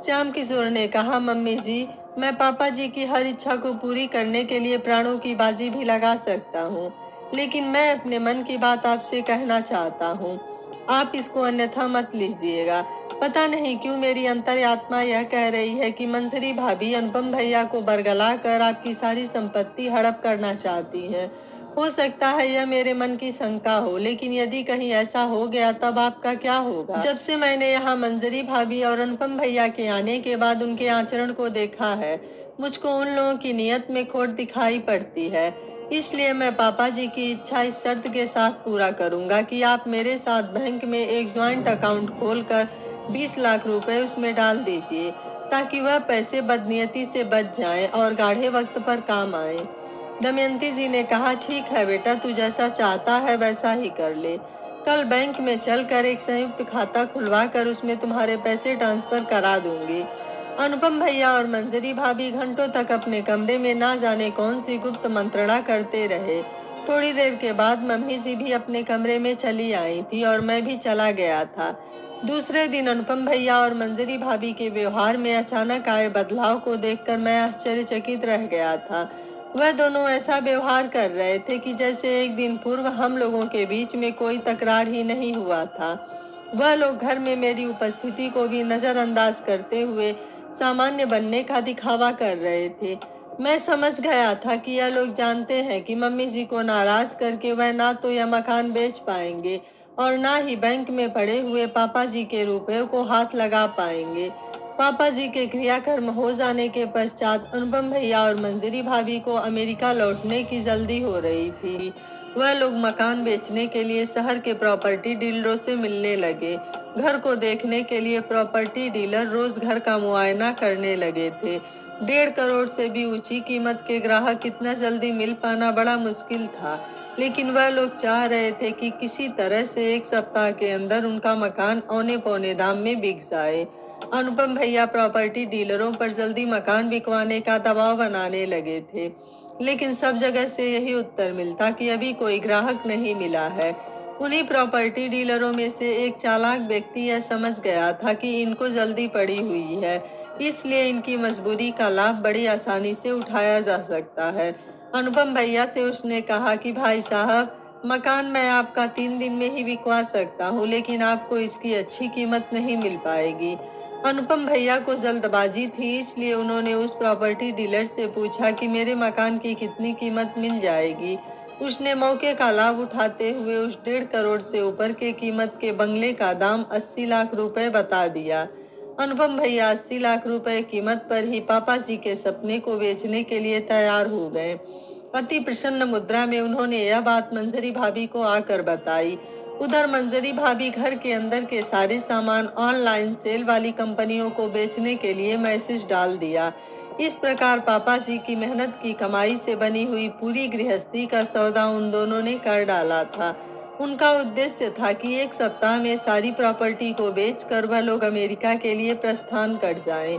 श्याम किशोर ने कहा, मम्मी जी, मैं पापा जी की हर इच्छा को पूरी करने के लिए प्राणों की बाजी भी लगा सकता हूँ, लेकिन मैं अपने मन की बात आपसे कहना चाहता हूँ। आप इसको अन्यथा मत लीजिएगा। पता नहीं क्यों मेरी अंतर्यात्मा यह कह रही है कि मंजरी भाभी अनुपम भैया को बरगला कर आपकी सारी संपत्ति हड़प करना चाहती हैं। हो सकता है यह मेरे मन की शंका हो, लेकिन यदि कहीं ऐसा हो गया तब आपका क्या होगा? जब से मैंने यहाँ मंजरी भाभी और अनुपम भैया के आने के बाद उनके आचरण को देखा है, मुझको उन लोगों की नीयत में खोट दिखाई पड़ती है। इसलिए मैं पापा जी की इच्छा इस शर्त के साथ पूरा करूंगा कि आप मेरे साथ बैंक में एक ज्वाइंट अकाउंट खोलकर 20 लाख रुपए उसमें डाल दीजिए, ताकि वह पैसे बदनीयती से बच जाएं और गाढ़े वक्त पर काम आए। दमयंती जी ने कहा, ठीक है बेटा, तू जैसा चाहता है वैसा ही कर ले। कल बैंक में चलकर एक संयुक्त खाता खुलवा कर उसमें तुम्हारे पैसे ट्रांसफर करा दूंगी। अनुपम भैया और मंजरी भाभी घंटों तक अपने कमरे में ना जाने कौन सी गुप्त मंत्रणा करते रहे। थोड़ी देर के बाद मम्मी जी भी अपने कमरे में चली आई थी और मैं भी चला गया था। दूसरे दिन अनुपम भैया और मंजरी भाभी के व्यवहार में अचानक आए बदलाव को देखकर मैं आश्चर्यचकित रह गया था। वह दोनों ऐसा व्यवहार कर रहे थे कि जैसे एक दिन पूर्व हम लोगों के बीच में कोई तकरार ही नहीं हुआ था। वह लोग घर में मेरी उपस्थिति को भी नजरअंदाज करते हुए सामान्य बनने का दिखावा कर रहे थे। मैं समझ गया था कि यह लोग जानते हैं कि मम्मी जी को नाराज करके वह ना तो यह मकान बेच पाएंगे और ना ही बैंक में पड़े हुए पापा जी के रुपयों को हाथ लगा पाएंगे। पापा जी के क्रियाकर्म हो जाने के पश्चात अनुपम भैया और मंजरी भाभी को अमेरिका लौटने की जल्दी हो रही थी। वह लोग मकान बेचने के लिए शहर के प्रॉपर्टी डीलरों से मिलने लगे। घर को देखने के लिए प्रॉपर्टी डीलर रोज घर का मुआयना करने लगे थे। 1.5 करोड़ से भी ऊंची कीमत के ग्राहक इतना जल्दी मिल पाना बड़ा मुश्किल था, लेकिन वह लोग चाह रहे थे कि किसी तरह से 1 सप्ताह के अंदर उनका मकान औने पौने दाम में बिक जाए। अनुपम भैया प्रॉपर्टी डीलरों पर जल्दी मकान बिकवाने का दबाव बनाने लगे थे, लेकिन सब जगह से यही उत्तर मिलता कि अभी कोई ग्राहक नहीं मिला है। उन्हीं प्रॉपर्टी डीलरों में से एक चालाक व्यक्ति यह समझ गया था कि इनको जल्दी पड़ी हुई है, इसलिए इनकी मजबूरी का लाभ बड़ी आसानी से उठाया जा सकता है। अनुपम भैया से उसने कहा कि भाई साहब, मकान मैं आपका 3 दिन में ही बिकवा सकता हूँ, लेकिन आपको इसकी अच्छी कीमत नहीं मिल पाएगी। अनुपम भैया को जल्दबाजी थी, इसलिए उन्होंने उस प्रॉपर्टी डीलर से पूछा कि मेरे मकान की कितनी कीमत मिल जाएगी। उसने मौके का लाभ उठाते हुए उस 1.5 करोड़ से ऊपर के कीमत के बंगले का दाम 80 लाख रुपए बता दिया। अनुपम भैया 80 लाख रुपए कीमत पर ही पापा जी के सपने को बेचने के लिए तैयार हो गए। अति प्रसन्न मुद्रा में उन्होंने यह बात मंजरी भाभी को आकर बताई। उधर मंजरी भाभी घर के अंदर के सारे सामान ऑनलाइन सेल वाली कंपनियों को बेचने के लिए मैसेज डाल दिया। इस प्रकार पापा जी की मेहनत की कमाई से बनी हुई पूरी गृहस्थी का सौदा उन दोनों ने कर डाला था। उनका उद्देश्य था कि 1 सप्ताह में सारी प्रॉपर्टी को बेचकर वह लोग अमेरिका के लिए प्रस्थान कर जाएं।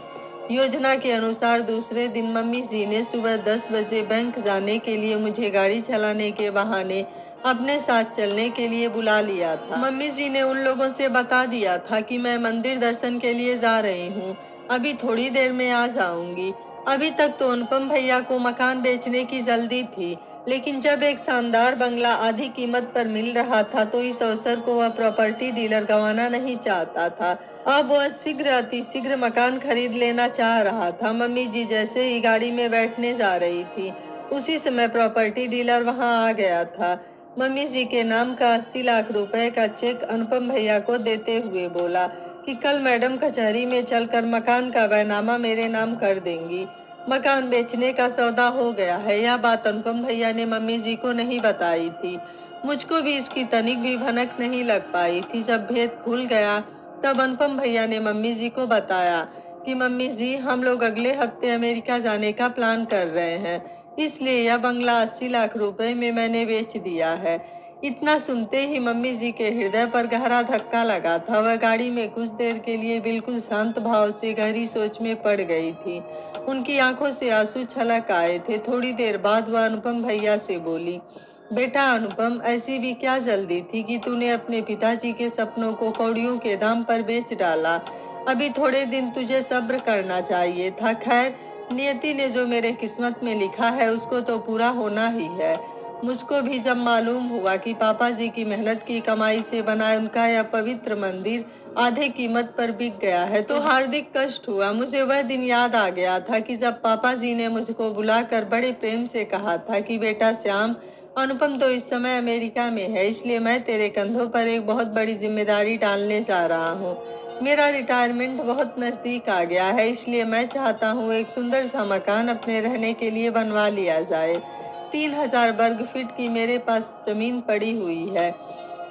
योजना के अनुसार दूसरे दिन मम्मी जी ने सुबह 10 बजे बैंक जाने के लिए मुझे गाड़ी चलाने के बहाने अपने साथ चलने के लिए बुला लिया था। मम्मी जी ने उन लोगों से बता दिया था कि मैं मंदिर दर्शन के लिए जा रही हूँ, अभी थोड़ी देर में आ जाऊंगी। अभी तक तो अनुपम भैया को मकान बेचने की जल्दी थी, लेकिन जब एक शानदार बंगला आधी कीमत पर मिल रहा था तो इस अवसर को वह प्रॉपर्टी डीलर गंवाना नहीं चाहता था। अब वह अतिशीघ्र मकान खरीद लेना चाह रहा था। मम्मी जी जैसे ही गाड़ी में बैठने जा रही थी, उसी समय प्रॉपर्टी डीलर वहां आ गया था। मम्मी जी के नाम का 80 लाख रुपए का चेक अनुपम भैया को देते हुए बोला कि कल मैडम कचहरी में चलकर मकान का बैनामा मेरे नाम कर देंगी। मकान बेचने का सौदा हो गया है। यह बात अनुपम भैया ने मम्मी जी को नहीं बताई थी। मुझको भी इसकी तनिक भी भनक नहीं लग पाई थी। जब भेद खुल गया तब अनुपम भैया ने मम्मी जी को बताया कि मम्मी जी, हम लोग अगले हफ्ते अमेरिका जाने का प्लान कर रहे हैं, इसलिए यह बंगला 80 लाख रुपए में मैंने बेच दिया है। इतना सुनते ही मम्मी जी के हृदय पर गहरा धक्का लगा था। वह गाड़ी में कुछ देर के लिए बिल्कुल शांत भाव से गहरी सोच में पड़ गई थी। उनकी आंखों से आंसू छलक आए थे। थोड़ी देर बाद वह अनुपम भैया से बोली, बेटा अनुपम, ऐसी भी क्या जल्दी थी कि तूने अपने पिताजी के सपनों को कौड़ियों के दाम पर बेच डाला। अभी थोड़े दिन तुझे सब्र करना चाहिए था। खैर, नियति ने जो मेरे किस्मत में लिखा है उसको तो पूरा होना ही है। मुझको भी जब मालूम हुआ कि पापा जी की मेहनत की कमाई से बना उनका यह पवित्र मंदिर आधे कीमत पर बिक गया है तो हार्दिक कष्ट हुआ। मुझे वह दिन याद आ गया था कि जब पापा जी ने मुझको बुलाकर बड़े प्रेम से कहा था कि बेटा श्याम, अनुपम तो इस समय अमेरिका में है, इसलिए मैं तेरे कंधों पर एक बहुत बड़ी जिम्मेदारी डालने जा रहा हूँ। मेरा रिटायरमेंट बहुत नजदीक आ गया है, इसलिए मैं चाहता हूँ एक सुंदर सा मकान अपने रहने के लिए बनवा लिया जाए। 3000 वर्ग फीट की मेरे पास जमीन पड़ी हुई है।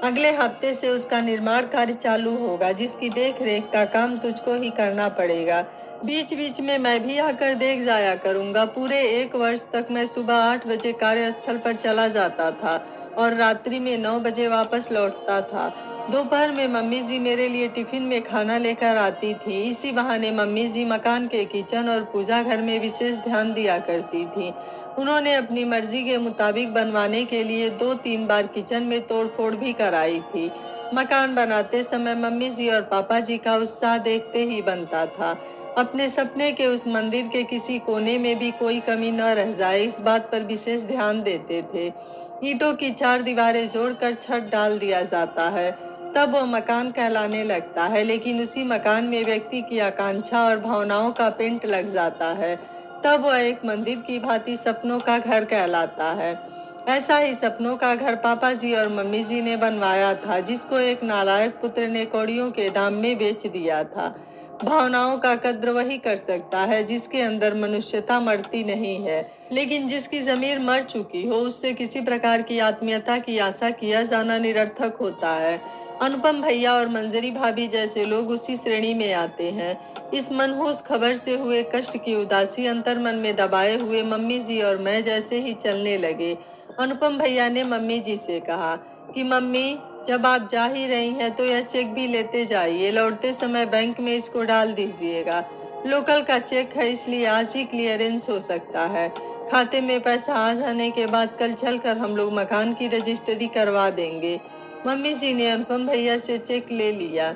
अगले हफ्ते से उसका निर्माण कार्य चालू होगा, जिसकी देख रेख का काम तुझको ही करना पड़ेगा। बीच बीच में मैं भी आकर देख जाया करूंगा। पूरे 1 वर्ष तक मैं सुबह 8 बजे कार्यस्थल पर चला जाता था और रात्रि में 9 बजे वापस लौटता था। दोपहर में मम्मी जी मेरे लिए टिफिन में खाना लेकर आती थी। इसी बहाने मम्मी जी मकान के किचन और पूजा घर में विशेष ध्यान दिया करती थी। उन्होंने अपनी मर्जी के मुताबिक बनवाने के लिए 2-3 बार किचन में तोड़फोड़ भी कराई थी। मकान बनाते समय मम्मी जी और पापा जी का उत्साह देखते ही बनता था। अपने सपने के उस मंदिर के किसी कोने में भी कोई कमी न रह जाए, इस बात पर विशेष ध्यान देते थे। ईंटों की 4 दीवारें जोड़कर छत डाल दिया जाता है, तब वो मकान कहलाने लगता है। लेकिन उसी मकान में व्यक्ति की आकांक्षा और भावनाओं का पेंट लग जाता है। तब वह एक मंदिर की भांति सपनों का घर कहलाता है। ऐसा ही सपनों का घर पापा जी और मम्मी जी ने बनवाया था, जिसको एक नालायक पुत्र ने कौड़ियों के दाम में बेच दिया था। भावनाओं का कद्र वही कर सकता है जिसके अंदर मनुष्यता मरती नहीं है, लेकिन जिसकी जमीर मर चुकी हो उससे किसी प्रकार की आत्मीयता की आशा किया जाना निरर्थक होता है। अनुपम भैया और मंजरी भाभी जैसे लोग उसी श्रेणी में आते हैं। इस मनहूस खबर से हुए कष्ट की उदासी अंतर्मन में दबाए हुए मम्मी जी और मैं जैसे ही चलने लगे। अनुपम भैया ने मम्मी जी से कहा कि मम्मी, जब आप जा ही रही हैं तो यह चेक भी लेते जाइए, लौटते समय बैंक में इसको डाल दीजिएगा। लोकल का चेक है, इसलिए आज ही क्लियरेंस हो सकता है। खाते में पैसा आ जाने के बाद कल चलकर हम लोग मकान की रजिस्ट्री करवा देंगे। मम्मी जी ने अनुपम भैया से चेक ले लिया।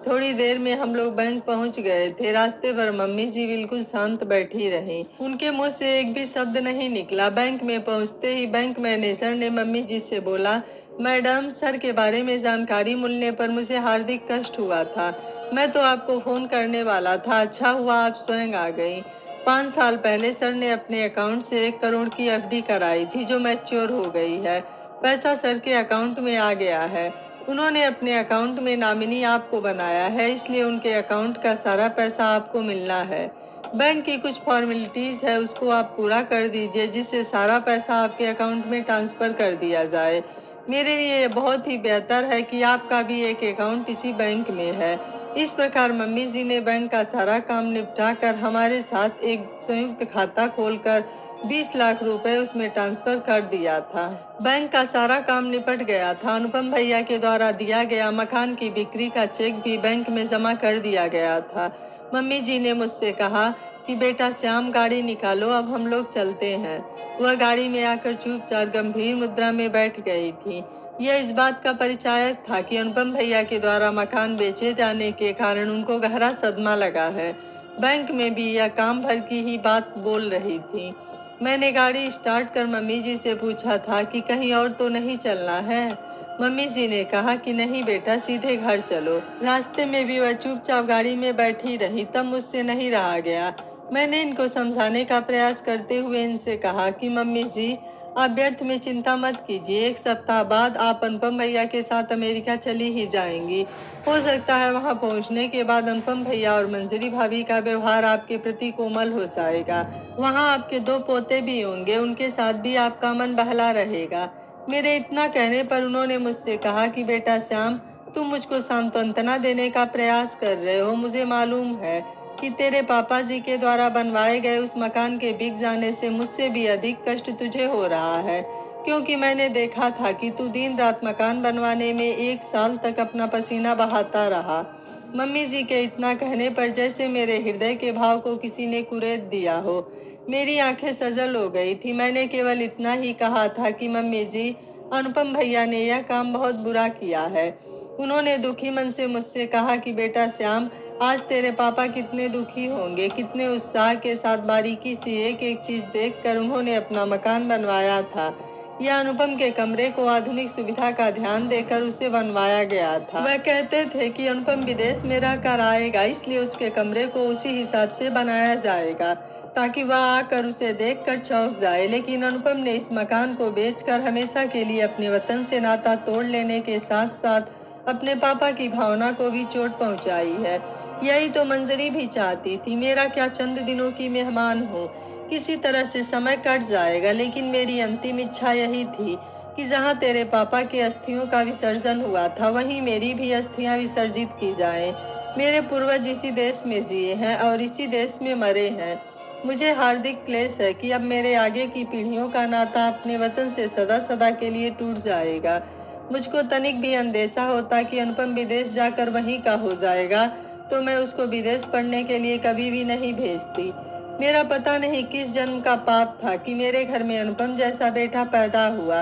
थोड़ी देर में हम लोग बैंक पहुंच गए थे। रास्ते पर मम्मी जी बिल्कुल शांत बैठी रहीं। उनके मुंह से एक भी शब्द नहीं निकला। बैंक में पहुंचते ही बैंक मैनेजर ने मम्मी जी से बोला, मैडम, सर के बारे में जानकारी मिलने पर मुझे हार्दिक कष्ट हुआ था। मैं तो आपको फोन करने वाला था, अच्छा हुआ आप स्वयं आ गई। 5 साल पहले सर ने अपने अकाउंट से 1 करोड़ की एफडी कराई थी, जो मैच्योर हो गई है। पैसा सर के अकाउंट में आ गया है। उन्होंने अपने अकाउंट में नॉमिनी आपको बनाया है, इसलिए उनके अकाउंट का सारा पैसा आपको मिलना है। बैंक की कुछ फॉर्मेलिटीज है, उसको आप पूरा कर दीजिए, जिससे सारा पैसा आपके अकाउंट में ट्रांसफर कर दिया जाए। मेरे लिए ये बहुत ही बेहतर है कि आपका भी एक अकाउंट इसी बैंक में है। इस प्रकार मम्मी जी ने बैंक का सारा काम निपटा कर हमारे साथ एक संयुक्त खाता खोलकर 20 लाख रुपए उसमें ट्रांसफर कर दिया था। बैंक का सारा काम निपट गया था। अनुपम भैया के द्वारा दिया गया मकान की बिक्री का चेक भी बैंक में जमा कर दिया गया था। मम्मी जी ने मुझसे कहा कि बेटा श्याम, गाड़ी निकालो, अब हम लोग चलते हैं। वह गाड़ी में आकर चुपचाप गंभीर मुद्रा में बैठ गई थी। यह इस बात का परिचायक था कि अनुपम भैया के द्वारा मकान बेचे जाने के कारण उनको गहरा सदमा लगा है। बैंक में भी यह काम भर की ही बात बोल रही थी। मैंने गाड़ी स्टार्ट कर मम्मी जी से पूछा था कि कहीं और तो नहीं चलना है। मम्मी जी ने कहा कि नहीं बेटा, सीधे घर चलो। रास्ते में भी वह चुपचाप गाड़ी में बैठी रही। तब मुझसे नहीं रहा गया। मैंने इनको समझाने का प्रयास करते हुए इनसे कहा कि मम्मी जी, आप व्यर्थ में चिंता मत कीजिए। 1 सप्ताह बाद आप अनुपम भैया के साथ अमेरिका चली ही जाएंगी। हो सकता है वहां पहुंचने के बाद अनुपम भैया और मंजरी भाभी का व्यवहार आपके प्रति कोमल हो जाएगा। वहां आपके 2 पोते भी होंगे, उनके साथ भी आपका मन बहला रहेगा। मेरे इतना कहने पर उन्होंने मुझसे कहा कि बेटा श्याम, तुम मुझको सांत्वना देने का प्रयास कर रहे हो। मुझे मालूम है कि तेरे पापा जी के द्वारा बनवाए गए उस मकान के बिक जाने से मुझसे भी अधिक कष्ट तुझे हो रहा है, क्योंकि मैंने देखा था कि तू दिन रात मकान बनवाने में 1 साल तक अपना पसीना बहाता रहा। मम्मी जी के इतना कहने पर जैसे मेरे हृदय के भाव को किसी ने कुरेद दिया हो। मेरी आंखें सजल हो गई थी। मैंने केवल इतना ही कहा था कि मम्मी जी, अनुपम भैया ने यह काम बहुत बुरा किया है। उन्होंने दुखी मन से मुझसे कहा कि बेटा श्याम, आज तेरे पापा कितने दुखी होंगे। कितने उत्साह के साथ बारीकी से एक एक चीज देखकर उन्होंने अपना मकान बनवाया था। यह अनुपम के कमरे को आधुनिक सुविधा का ध्यान देकर उसे बनवाया गया था। वह कहते थे कि अनुपम विदेश में रहकर आएगा, इसलिए उसके कमरे को उसी हिसाब से बनाया जाएगा ताकि वह आकर उसे देखकर चौंक जाए। लेकिन अनुपम ने इस मकान को बेचकर हमेशा के लिए अपने वतन से नाता तोड़ लेने के साथ साथ अपने पापा की भावना को भी चोट पहुंचाई है। यही तो मंजरी भी चाहती थी। मेरा क्या चंद दिनों की मेहमान हूँ, किसी तरह से समय कट जाएगा, लेकिन मेरी अंतिम इच्छा यही थी कि जहाँ तेरे पापा के अस्थियों का विसर्जन हुआ था, वहीं मेरी भी अस्थियां विसर्जित की जाएं। मेरे पूर्वज इसी देश में जिए हैं और इसी देश में मरे हैं। मुझे हार्दिक क्लेश है कि अब मेरे आगे की पीढ़ियों का नाता अपने वतन से सदा सदा के लिए टूट जाएगा। मुझको तनिक भी अंदेशा होता कि अनुपम विदेश जाकर वहीं का हो जाएगा तो मैं उसको विदेश पढ़ने के लिए कभी भी नहीं भेजती। मेरा पता नहीं किस जन्म का पाप था कि मेरे घर में अनुपम जैसा बेटा पैदा हुआ।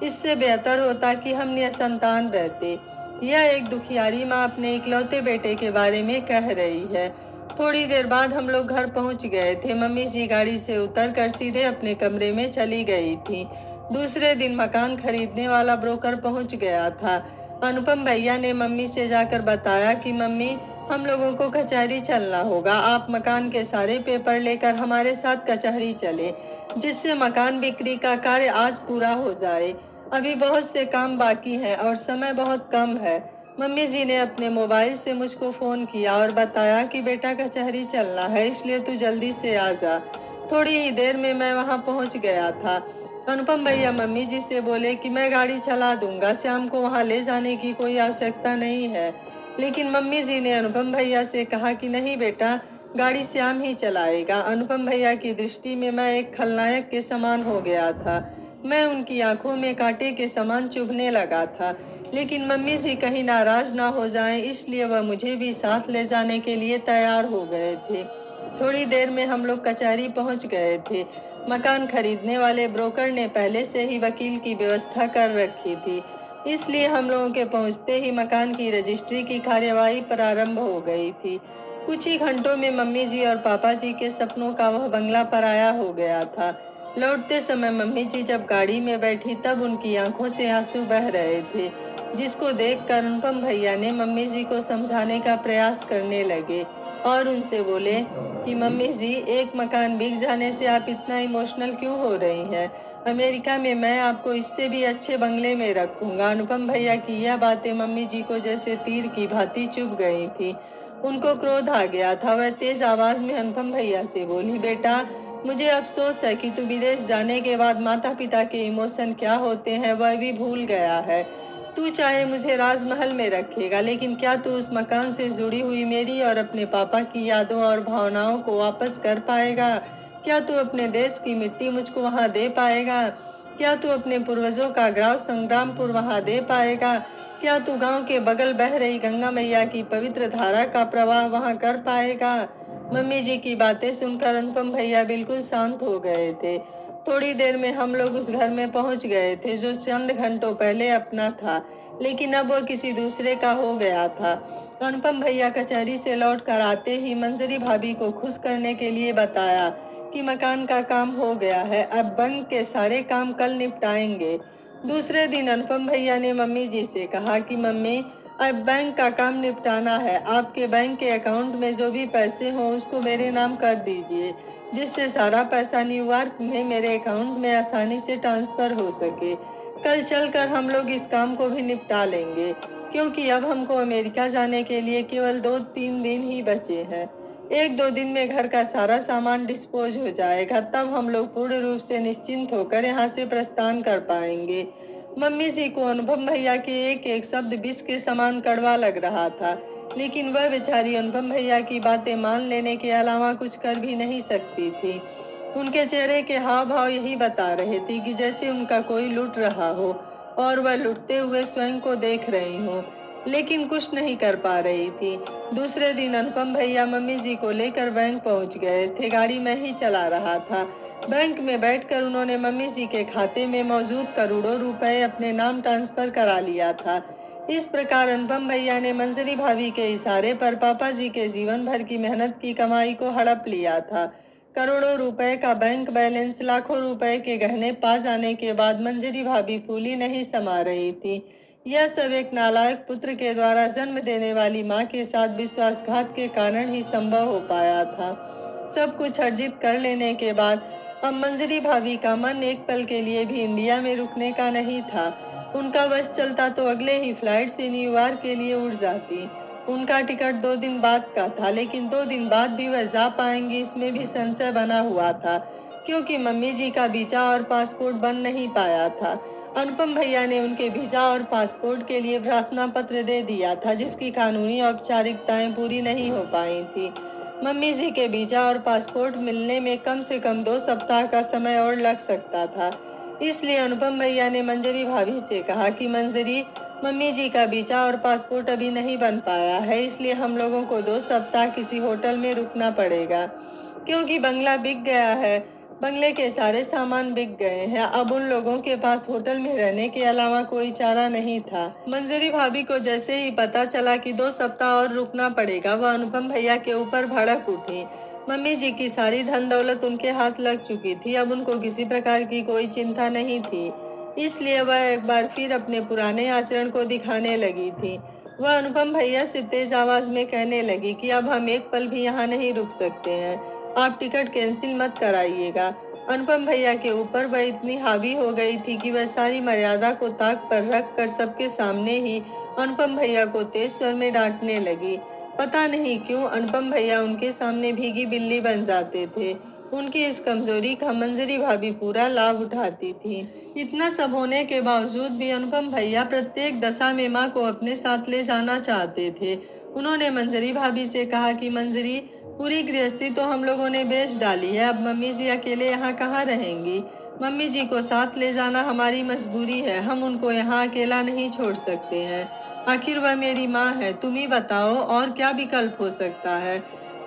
इससे बेहतर होता कि हम निसंतान रहते। यह एक दुखियारी माँ अपने इकलौते बेटे के बारे में कह रही है। थोड़ी देर बाद हम लोग घर पहुंच गए थे। मम्मी जी गाड़ी से उतरकर सीधे अपने कमरे में चली गई थी। दूसरे दिन मकान खरीदने वाला ब्रोकर पहुंच गया था। अनुपम भैया ने मम्मी से जाकर बताया कि मम्मी, हम लोगों को कचहरी चलना होगा। आप मकान के सारे पेपर लेकर हमारे साथ कचहरी चले, जिससे मकान बिक्री का कार्य आज पूरा हो जाए। अभी बहुत से काम बाकी हैं और समय बहुत कम है। मम्मी जी ने अपने मोबाइल से मुझको फ़ोन किया और बताया कि बेटा कचहरी चलना है, इसलिए तू जल्दी से आ जा। थोड़ी ही देर में मैं वहाँ पहुँच गया था। अनुपम भैया मम्मी जी से बोले कि मैं गाड़ी चला दूंगा, श्याम को वहाँ ले जाने की कोई आवश्यकता नहीं है। लेकिन मम्मी जी ने अनुपम भैया से कहा कि नहीं बेटा, गाड़ी श्याम ही चलाएगा। अनुपम भैया की दृष्टि में मैं एक खलनायक के समान हो गया था। मैं उनकी आंखों में कांटे के समान चुभने लगा था। लेकिन मम्मी जी कहीं नाराज ना हो जाएं, इसलिए वह मुझे भी साथ ले जाने के लिए तैयार हो गए थे। थोड़ी देर में हम लोग कचहरी पहुंच गए थे। मकान खरीदने वाले ब्रोकर ने पहले से ही वकील की व्यवस्था कर रखी थी, इसलिए हम लोगों के पहुंचते ही मकान की रजिस्ट्री की कार्यवाही प्रारंभ हो गई थी। कुछ ही घंटों में मम्मी जी और पापा जी के सपनों का वह बंगला पराया हो गया था। लौटते समय मम्मी जी जब गाड़ी में बैठी तब उनकी आंखों से आंसू बह रहे थे, जिसको देखकर अनुपम भैया ने मम्मी जी को समझाने का प्रयास करने लगे और उनसे बोले कि मम्मी जी, एक मकान बिक जाने से आप इतना इमोशनल क्यों हो रही हैं? अमेरिका में मैं आपको इससे भी अच्छे बंगले में रखूंगा। अनुपम भैया की यह बातें मम्मी जी को जैसे तीर की भांति चुभ गई थी। उनको क्रोध आ गया था। वह तेज आवाज में अनुपम भैया से बोली, बेटा, मुझे अफसोस है कि तू विदेश जाने के बाद माता पिता के इमोशन क्या होते हैं वह भी भूल गया है। तू चाहे मुझे राजमहल में रखेगा, लेकिन क्या तू उस मकान से जुड़ी हुई मेरी और अपने पापा की यादों और भावनाओं को वापस कर पाएगा? क्या तू अपने देश की मिट्टी मुझको वहाँ दे पाएगा? क्या तू अपने पूर्वजों का ग्राम संग्रामपुर वहाँ दे पाएगा? क्या तू गांव के बगल बह रही गंगा मैया की पवित्र धारा का प्रवाह वहाँ कर पाएगा? मम्मी जी की बातें सुनकर अनुपम भैया बिल्कुल शांत हो गए थे। थोड़ी देर में हम लोग उस घर में पहुंच गए थे जो चंद घंटों पहले अपना था, लेकिन अब वो किसी दूसरे का हो गया था। अनुपम भैया कचहरी से लौट कर आते ही मंजरी भाभी को खुश करने के लिए बताया कि मकान का काम हो गया है, अब बैंक के सारे काम कल निपटाएंगे। दूसरे दिन अनुपम भैया ने मम्मी जी से कहा कि मम्मी, अब बैंक का काम निपटाना है। आपके बैंक के अकाउंट में जो भी पैसे हों उसको मेरे नाम कर दीजिए, जिससे सारा पैसा न्यूयॉर्क में मेरे अकाउंट में आसानी से ट्रांसफर हो सके। कल चलकर हम लोग इस काम को भी निपटा लेंगे, क्योंकि अब हमको अमेरिका जाने के लिए केवल 2-3 दिन ही बचे हैं। 1-2 दिन में घर का सारा सामान डिस्पोज हो जाएगा, तब हम लोग पूर्ण रूप से निश्चिंत होकर यहाँ से प्रस्थान कर पाएंगे। मम्मी जी को अनुपम भैया के एक एक शब्द विष के समान कड़वा लग रहा था, लेकिन वह बेचारी अनुपम भैया की बातें मान लेने के अलावा कुछ कर भी नहीं सकती थी। उनके चेहरे के हाव भाव यही बता रहे थे कि जैसे उनका कोई लूट रहा हो और वह लुटते हुए स्वयं को देख रही हो, लेकिन कुछ नहीं कर पा रही थी। दूसरे दिन अनुपम भैया मम्मी जी को लेकर बैंक पहुंच गए थे। गाड़ी में ही चला रहा था। बैंक में बैठकर उन्होंने मम्मी जी के खाते में मौजूद करोड़ों रुपए अपने नाम ट्रांसफर करा लिया था। इस प्रकार अनुपम भैया ने मंजरी भाभी के इशारे पर पापा जी के जीवन भर की मेहनत की कमाई को हड़प लिया था। करोड़ों रुपए का बैंक बैलेंस, लाखों रुपए के गहने पा जाने के बाद मंजरी भाभी फूली नहीं समा रही थी। यह सब एक नालायक पुत्र के द्वारा जन्म देने वाली माँ के साथ विश्वासघात के कारण ही संभव हो पाया था। सब कुछ अर्जित कर लेने के बाद अब मंजरी भाभी का मन एक पल के लिए भी इंडिया में रुकने का नहीं था। उनका बस चलता तो अगले ही फ्लाइट से न्यूयॉर्क के लिए उड़ जाती। उनका टिकट 2 दिन बाद का था, लेकिन 2 दिन बाद भी वह जा पाएंगी इसमें भी संशय बना हुआ था, क्योंकि मम्मी जी का वीजा और पासपोर्ट बन नहीं पाया था। अनुपम भैया ने उनके वीजा और पासपोर्ट के लिए प्रार्थना पत्र दे दिया था, जिसकी कानूनी औपचारिकताएं पूरी नहीं हो पाई थी। मम्मी जी के वीजा और पासपोर्ट मिलने में कम से कम 2 सप्ताह का समय और लग सकता था। इसलिए अनुपम भैया ने मंजरी भाभी से कहा कि मंजरी, मम्मी जी का वीजा और पासपोर्ट अभी नहीं बन पाया है, इसलिए हम लोगों को 2 सप्ताह किसी होटल में रुकना पड़ेगा, क्योंकि बंगला बिक गया है। बंगले के सारे सामान बिक गए हैं। अब उन लोगों के पास होटल में रहने के अलावा कोई चारा नहीं था। मंजरी भाभी को जैसे ही पता चला कि 2 सप्ताह और रुकना पड़ेगा, वह अनुपम भैया के ऊपर भड़क उठी। मम्मी जी की सारी धन दौलत उनके हाथ लग चुकी थी। अब उनको किसी प्रकार की कोई चिंता नहीं थी, इसलिए वह एक बार फिर अपने पुराने आचरण को दिखाने लगी थी। वह अनुपम भैया से तेज आवाज में कहने लगी कि अब हम एक पल भी यहाँ नहीं रुक सकते हैं, आप टिकट कैंसिल मत कराइएगा। अनुपम भैया के ऊपर वह इतनी हावी हो गई थी कि वह सारी मर्यादा को ताक पर रख कर सबके सामने ही अनुपम भैया को तेज स्वर में डांटने लगी। पता नहीं क्यों अनुपम भैया उनके सामने भीगी बिल्ली बन जाते थे। उनकी इस कमजोरी का मंजरी भाभी पूरा लाभ उठाती थी। इतना सब होने के बावजूद भी अनुपम भैया प्रत्येक दशा में माँ को अपने साथ ले जाना चाहते थे। उन्होंने मंजरी भाभी से कहा कि मंजरी, पूरी गृहस्थी तो हम लोगों ने बेच डाली है, अब मम्मी जी अकेले यहाँ कहाँ रहेंगी। मम्मी जी को साथ ले जाना हमारी मजबूरी है, हम उनको यहाँ अकेला नहीं छोड़ सकते हैं। आखिर वह मेरी माँ है, तुम ही बताओ और क्या विकल्प हो सकता है।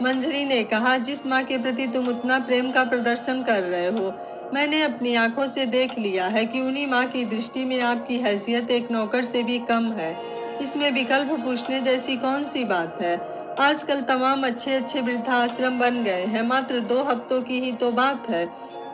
मंजरी ने कहा, जिस माँ के प्रति तुम उतना प्रेम का प्रदर्शन कर रहे हो, मैंने अपनी आंखों से देख लिया है कि उन्हीं माँ की दृष्टि में आपकी हैसियत एक नौकर से भी कम है। इसमें विकल्प पूछने जैसी कौन सी बात है। आजकल तमाम अच्छे अच्छे वृद्धाश्रम बन गए हैं, मात्र 2 हफ्तों की ही तो बात है।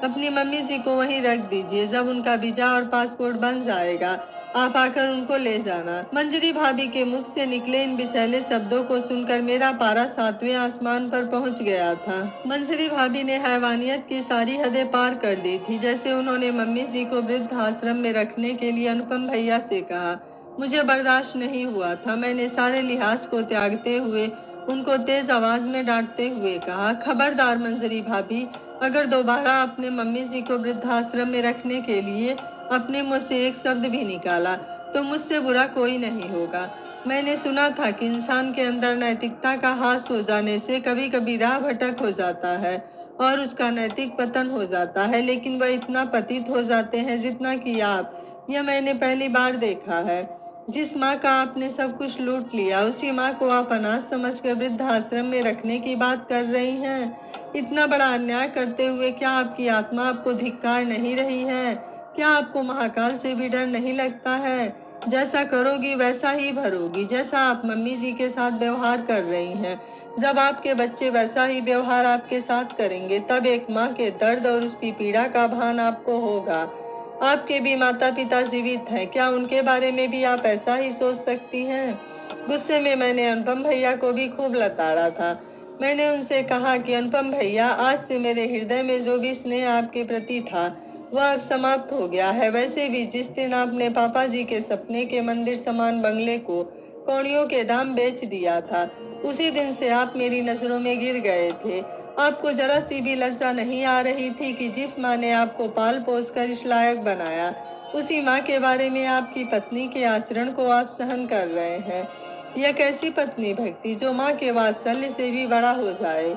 अपनी मम्मी जी को वहीं रख दीजिए, जब उनका वीजा और पासपोर्ट बन जाएगा आप आकर उनको ले जाना। मंजरी भाभी के मुख से निकले इन विषैले शब्दों को सुनकर मेरा पारा 7वें आसमान पर पहुंच गया था। मंजरी भाभी ने हैवानियत की सारी हदें पार कर दी थी। जैसे उन्होंने मम्मी जी को वृद्धाश्रम में रखने के लिए अनुपम भैया से कहा, मुझे बर्दाश्त नहीं हुआ था। मैंने सारे लिहाज को त्यागते हुए उनको तेज आवाज में डांटते हुए कहा, खबरदार मंजरी भाभी, अगर दोबारा अपने मम्मी जी को वृद्धाश्रम में रखने के लिए अपने मुंह से एक शब्द भी निकाला तो मुझसे बुरा कोई नहीं होगा। मैंने सुना था कि इंसान के अंदर नैतिकता का ह्रास हो जाने से कभी कभी राह भटक हो जाता है और उसका नैतिक पतन हो जाता है, लेकिन वह इतना पतित हो जाते हैं जितना कि आप, यह मैंने पहली बार देखा है। जिस माँ का आपने सब कुछ लूट लिया, उसी माँ को आप अनाथ समझकर वृद्धाश्रम में रखने की बात कर रही हैं। इतना बड़ा अन्याय करते हुए क्या आपकी आत्मा आपको धिक्कार नहीं रही है? क्या आपको महाकाल से भी डर नहीं लगता है? जैसा करोगी वैसा ही भरोगी। जैसा आप मम्मी जी के साथ व्यवहार कर रही हैं, जब आपके बच्चे वैसा ही व्यवहार आपके साथ करेंगे, तब एक माँ के दर्द और उसकी पीड़ा का भान आपको होगा। आपके भी माता पिता जीवित हैं, क्या उनके बारे में भी आप ऐसा ही सोच सकती हैं? गुस्से में मैंने अनुपम भैया को भी खूब लताड़ा था। मैंने उनसे कहा कि अनुपम भैया, आज से मेरे हृदय में जो भी स्नेह आपके प्रति था वह अब समाप्त हो गया है। वैसे भी जिस दिन आपने पापा जी के सपने के मंदिर समान बंगले को कौड़ियों के दाम बेच दिया था, उसी दिन से आप मेरी नजरों में गिर गए थे। आपको जरा सी भी लज्जा नहीं आ रही थी कि जिस माँ ने आपको पाल पोस कर इस लायक बनाया, उसी माँ के बारे में आपकी पत्नी के आचरण को आप सहन कर रहे हैं। यह कैसी पत्नी भक्ति जो माँ के वात्सल्य से भी बड़ा हो जाए।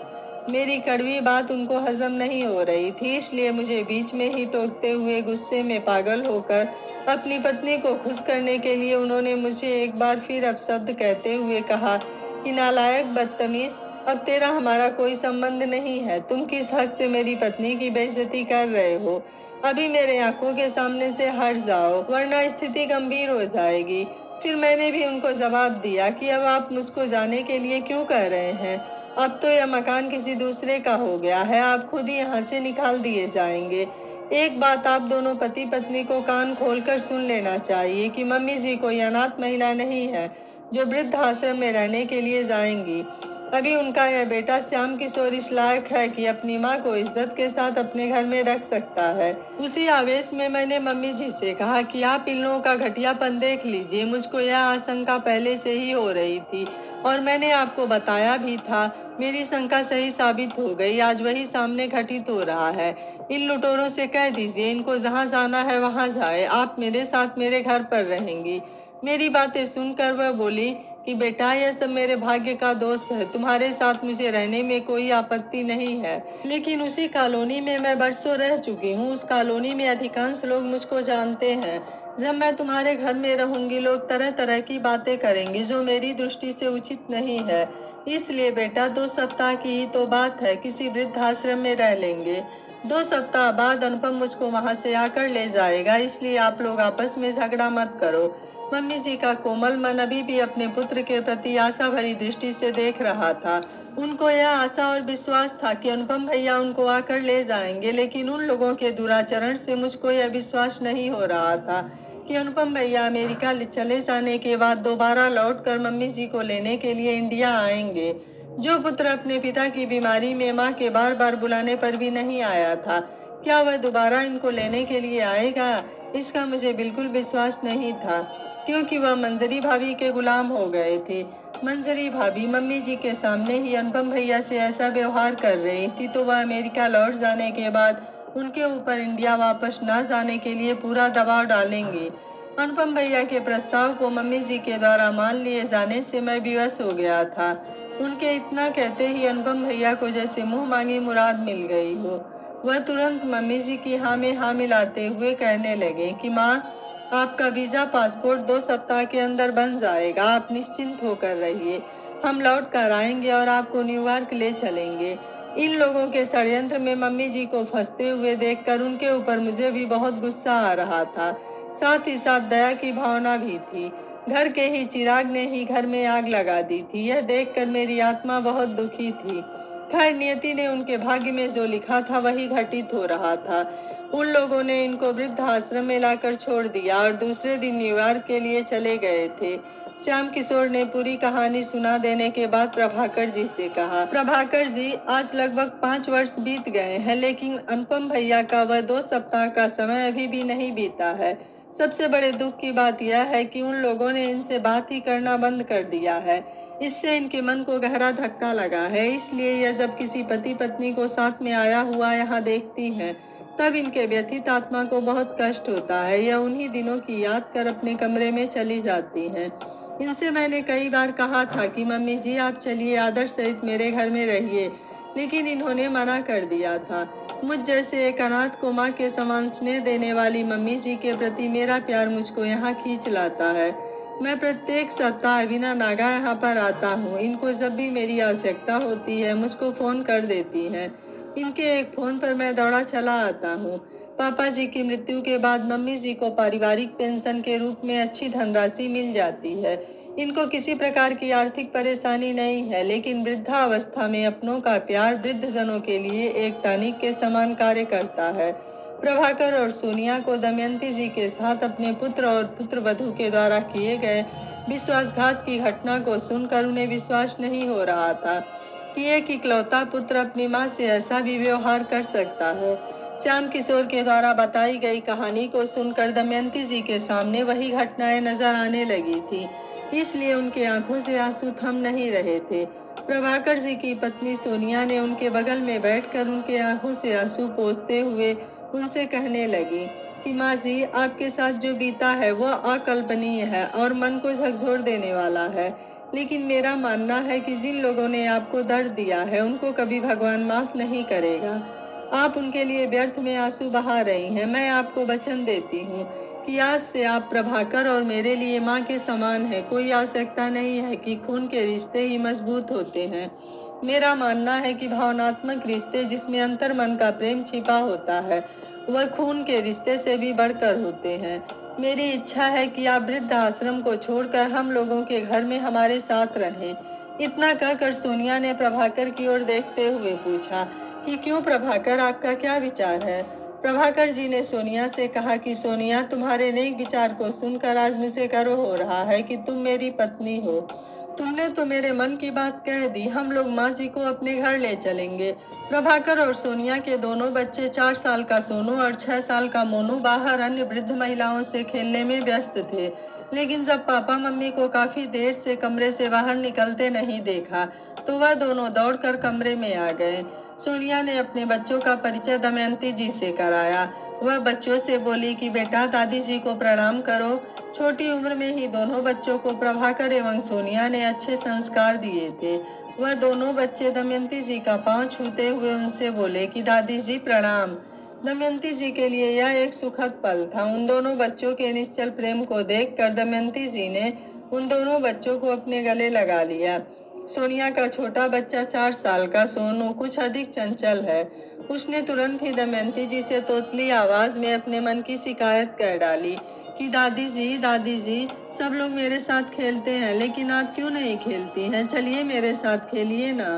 मेरी कड़वी बात उनको हजम नहीं हो रही थी, इसलिए मुझे बीच में ही टोकते हुए गुस्से में पागल होकर अपनी पत्नी को खुश करने के लिए उन्होंने मुझे एक बार फिर अपशब्द कहते हुए कहा कि नालायक बदतमीज, अब तेरा हमारा कोई संबंध नहीं है। तुम किस हक से मेरी पत्नी की बेइज्जती कर रहे हो? अभी मेरे आंखों के सामने से हट जाओ, वरना स्थिति गंभीर हो जाएगी। फिर मैंने भी उनको जवाब दिया कि अब आप मुझको जाने के लिए क्यों कह रहे हैं? अब तो यह मकान किसी दूसरे का हो गया है, आप खुद ही यहाँ से निकाल दिए जाएंगे। एक बात आप दोनों पति पत्नी को कान खोलकर सुन लेना चाहिए कि मम्मी जी कोई अनाथ महिला नहीं है जो वृद्ध आश्रम में रहने के लिए जाएंगी। अभी उनका यह बेटा श्याम किशोर इस लायक है कि अपनी माँ को इज्जत के साथ अपने घर में रख सकता है। उसी आवेश में मैंने मम्मी जी से कहा कि आप इन लोगों का घटियापन देख लीजिए। मुझको यह आशंका पहले से ही हो रही थी और मैंने आपको बताया भी था। मेरी शंका सही साबित हो गई, आज वही सामने घटित हो रहा है। इन लुटेरों से कह दीजिए इनको जहाँ जाना है वहाँ जाए, आप मेरे साथ मेरे घर पर रहेंगी। मेरी बातें सुनकर वह बोली कि बेटा, यह सब मेरे भाग्य का दोष है, तुम्हारे साथ मुझे रहने में कोई आपत्ति नहीं है, लेकिन उसी कॉलोनी में मैं बरसों रह चुकी हूँ। उस कॉलोनी में अधिकांश लोग मुझको जानते हैं। जब मैं तुम्हारे घर में रहूंगी, लोग तरह तरह की बातें करेंगे जो मेरी दृष्टि से उचित नहीं है। इसलिए बेटा, 2 सप्ताह की ही तो बात है, किसी वृद्धाश्रम में रह लेंगे। 2 सप्ताह बाद अनुपम मुझको वहां से आकर ले जाएगा, इसलिए आप लोग आपस में झगड़ा मत करो। मम्मी जी का कोमल मन अभी भी अपने पुत्र के प्रति आशा भरी दृष्टि से देख रहा था। उनको यह आशा और विश्वास था कि अनुपम भैया उनको आकर ले जाएंगे, लेकिन उन लोगों के दुराचरण से मुझको यह विश्वास नहीं हो रहा था कि अनुपम भैया अमेरिका चले जाने के बाद दोबारा लौटकर मम्मी जी को लेने के लिए इंडिया आएंगे। जो पुत्र अपने पिता की बीमारी में माँ के बार बार बुलाने पर भी नहीं आया था, क्या वह दोबारा इनको लेने के लिए आएगा? इसका मुझे बिल्कुल विश्वास नहीं था, क्योंकि वह मंजरी भाभी के गुलाम हो गए थे। मंजरी भाभी मम्मी जी के सामने ही अनुपम भैया से ऐसा व्यवहार कर रही थी, तो वह अमेरिका लौट जाने के बाद उनके ऊपर इंडिया वापस न जाने के लिए पूरा दबाव डालेंगी। अनुपम भैया के प्रस्ताव को मम्मी जी के द्वारा मान लिए जाने से मैं विवश हो गया था। उनके इतना कहते ही अनुपम भैया को जैसे मुंह मांगी मुराद मिल गई हो। वह तुरंत मम्मी जी की हाँ में हाँ मिलाते हुए कहने लगे कि माँ, आपका वीजा पासपोर्ट 2 सप्ताह के अंदर बन जाएगा, आप निश्चिंत होकर रहिए। हम लौट कर आएंगे और आपको न्यूयॉर्क ले चलेंगे। इन लोगों के षड्यंत्र में मम्मी जी को फंसते हुए देखकर उनके ऊपर मुझे भी बहुत गुस्सा आ रहा था, साथ ही साथ दया की भावना भी थी। घर के ही चिराग ने ही घर में आग लगा दी थी। यह देखकर मेरी आत्मा बहुत दुखी थी। खैर, नियति ने उनके भाग्य में जो लिखा था वही घटित हो रहा था। उन लोगों ने इनको वृद्ध आश्रम में लाकर छोड़ दिया और दूसरे दिन न्यूयॉर्क के लिए चले गए थे। श्याम किशोर ने पूरी कहानी सुना देने के बाद प्रभाकर जी से कहा, प्रभाकर जी, आज लगभग 5 वर्ष बीत गए हैं, लेकिन अनुपम भैया का वह 2 सप्ताह का समय अभी भी नहीं बीता है। सबसे बड़े दुख की बात यह है कि उन लोगों ने इनसे बात ही करना बंद कर दिया है। इससे इनके मन को गहरा धक्का लगा है। इसलिए यह जब किसी पति पत्नी को साथ में आया हुआ यहाँ देखती हैं, तब इनके व्यथित आत्मा को बहुत कष्ट होता है। यह उन्हीं दिनों की याद कर अपने कमरे में चली जाती हैं। इनसे मैंने कई बार कहा था कि मम्मी जी, आप चलिए, आदर सहित मेरे घर में रहिए, लेकिन इन्होंने मना कर दिया था। मुझ जैसे एक अनाथ को माँ के समान स्नेह देने वाली मम्मी जी के प्रति मेरा प्यार मुझको यहाँ खींच लाता है। मैं प्रत्येक सप्ताह बिना नागा यहाँ पर आता हूँ। इनको जब भी मेरी आवश्यकता होती है मुझको फोन कर देती हैं। इनके एक फोन पर मैं दौड़ा चला आता हूँ। पापा जी की मृत्यु के बाद मम्मी जी को पारिवारिक पेंशन के रूप में अच्छी धनराशि मिल जाती है। इनको किसी प्रकार की आर्थिक परेशानी नहीं है, लेकिन वृद्धावस्था में अपनों का प्यार वृद्धजनों के लिए एक टॉनिक के समान कार्य करता है। प्रभाकर और सोनिया को दमयंती जी के साथ अपने पुत्र और पुत्रवधू के द्वारा किए गए विश्वासघात की घटना को सुनकर उन्हें विश्वास नहीं हो रहा था कि एक इकलौता पुत्र अपनी माँ से ऐसा भी व्यवहार कर सकता है। श्याम किशोर के द्वारा बताई गई कहानी को सुनकर दमयंती जी के सामने वही घटनाएं नजर आने लगी थी, इसलिए उनके आंखों से आंसू थम नहीं रहे थे। प्रभाकर जी की पत्नी सोनिया ने उनके बगल में बैठकर उनके आंखों से आंसू पोंछते हुए उनसे कहने लगी कि माँ जी, आपके साथ जो बीता है वह अकल्पनीय है और मन को झकझोर देने वाला है, लेकिन मेरा मानना है कि जिन लोगों ने आपको दर्द दिया है उनको कभी भगवान माफ नहीं करेगा। आप उनके लिए व्यर्थ में आंसू बहा रही हैं। मैं आपको वचन देती हूँ कि आज से आप प्रभाकर और मेरे लिए माँ के समान है। कोई आवश्यकता नहीं है कि खून के रिश्ते ही मजबूत होते हैं। मेरा मानना है कि भावनात्मक रिश्ते जिसमें अंतर मन का प्रेम छिपा होता है वह खून के रिश्ते से भी बढ़कर होते हैं। मेरी इच्छा है कि आप वृद्ध आश्रम को छोड़कर हम लोगों के घर में हमारे साथ रहें। इतना कहकर सोनिया ने प्रभाकर की ओर देखते हुए पूछा कि क्यों प्रभाकर, आपका क्या विचार है? प्रभाकर जी ने सोनिया से कहा कि सोनिया, तुम्हारे नेक विचार को सुनकर आज मुझे गर्व हो रहा है कि तुम मेरी पत्नी हो। तुमने तो मेरे मन की बात कह दी। हम लोग माँ जी को अपने घर ले चलेंगे। प्रभाकर और सोनिया के दोनों बच्चे, 4 साल का सोनू और 6 साल का मोनू, बाहर अन्य वृद्ध महिलाओं से खेलने में व्यस्त थे, लेकिन जब पापा मम्मी को काफी देर से कमरे से बाहर निकलते नहीं देखा तो वह दोनों दौड़कर कमरे में आ गए। सोनिया ने अपने बच्चों का परिचय दमयंती जी से कराया। वह बच्चों से बोली कि बेटा, दादी जी को प्रणाम करो। छोटी उम्र में ही दोनों बच्चों को प्रभाकर एवं सोनिया ने अच्छे संस्कार दिए थे। वह दोनों बच्चे दमयंती जी का पांव छूते हुए उनसे बोले कि दादी जी प्रणाम। दमयंती जी के लिए यह एक सुखद पल था। उन दोनों बच्चों के निश्चल प्रेम को देखकर दमयंती जी ने उन दोनों बच्चों को अपने गले लगा लिया। सोनिया का छोटा बच्चा, 4 साल का सोनू, कुछ अधिक चंचल है। उसने तुरंत ही दमयंती जी से तोतली आवाज में अपने मन की शिकायत कर डाली कि दादी जी, सब लोग मेरे साथ खेलते हैं, लेकिन आप क्यों नहीं खेलती हैं? चलिए मेरे साथ खेलिए ना।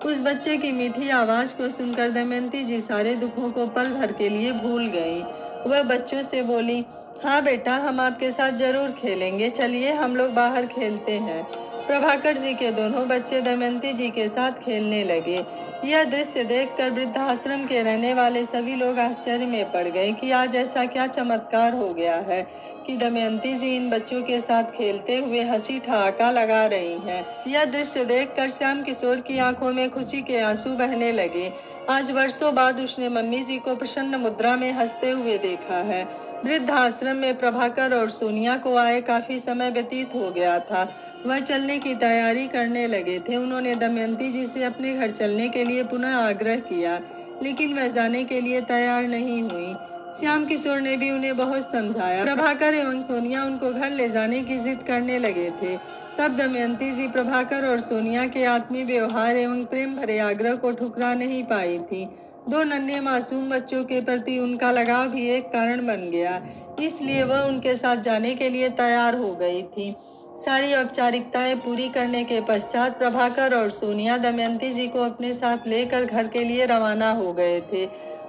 उस बच्चे की मीठी आवाज को सुनकर दमयंती जी सारे दुखों को पल भर के लिए भूल गई। वह बच्चों से बोली, हाँ बेटा, हम आपके साथ जरूर खेलेंगे, चलिए हम लोग बाहर खेलते हैं। प्रभाकर जी के दोनों बच्चे दमयंती जी के साथ खेलने लगे। यह दृश्य देखकर वृद्धाश्रम के रहने वाले सभी लोग आश्चर्य में पड़ गए कि आज ऐसा क्या चमत्कार हो गया है कि दमयंती जी इन बच्चों के साथ खेलते हुए हंसी ठहाका लगा रही हैं। यह दृश्य देखकर श्याम किशोर की आंखों में खुशी के आंसू बहने लगे। आज वर्षों बाद उसने मम्मी जी को प्रसन्न मुद्रा में हंसते हुए देखा है। वृद्ध आश्रम में प्रभाकर और सोनिया को आए काफी समय व्यतीत हो गया था। वह चलने की तैयारी करने लगे थे। उन्होंने दमयंती जी से अपने घर चलने के लिए पुनः आग्रह किया, लेकिन वह जाने के लिए तैयार नहीं हुई। श्याम किशोर ने भी उन्हें बहुत समझाया। प्रभाकर एवं सोनिया उनको घर ले जाने की जिद करने लगे थे। तब दमयंती जी प्रभाकर और सोनिया के आत्मीय व्यवहार एवं प्रेम भरे आग्रह को ठुकरा नहीं पाई थी। दो नन्हे मासूम बच्चों के प्रति उनका लगाव भी एक कारण बन गया, इसलिए वह उनके साथ जाने के लिए तैयार हो गई थी। सारी औपचारिकताएं पूरी करने के पश्चात प्रभाकर और सोनिया दमयंती जी को अपने साथ लेकर घर के लिए रवाना हो गए थे।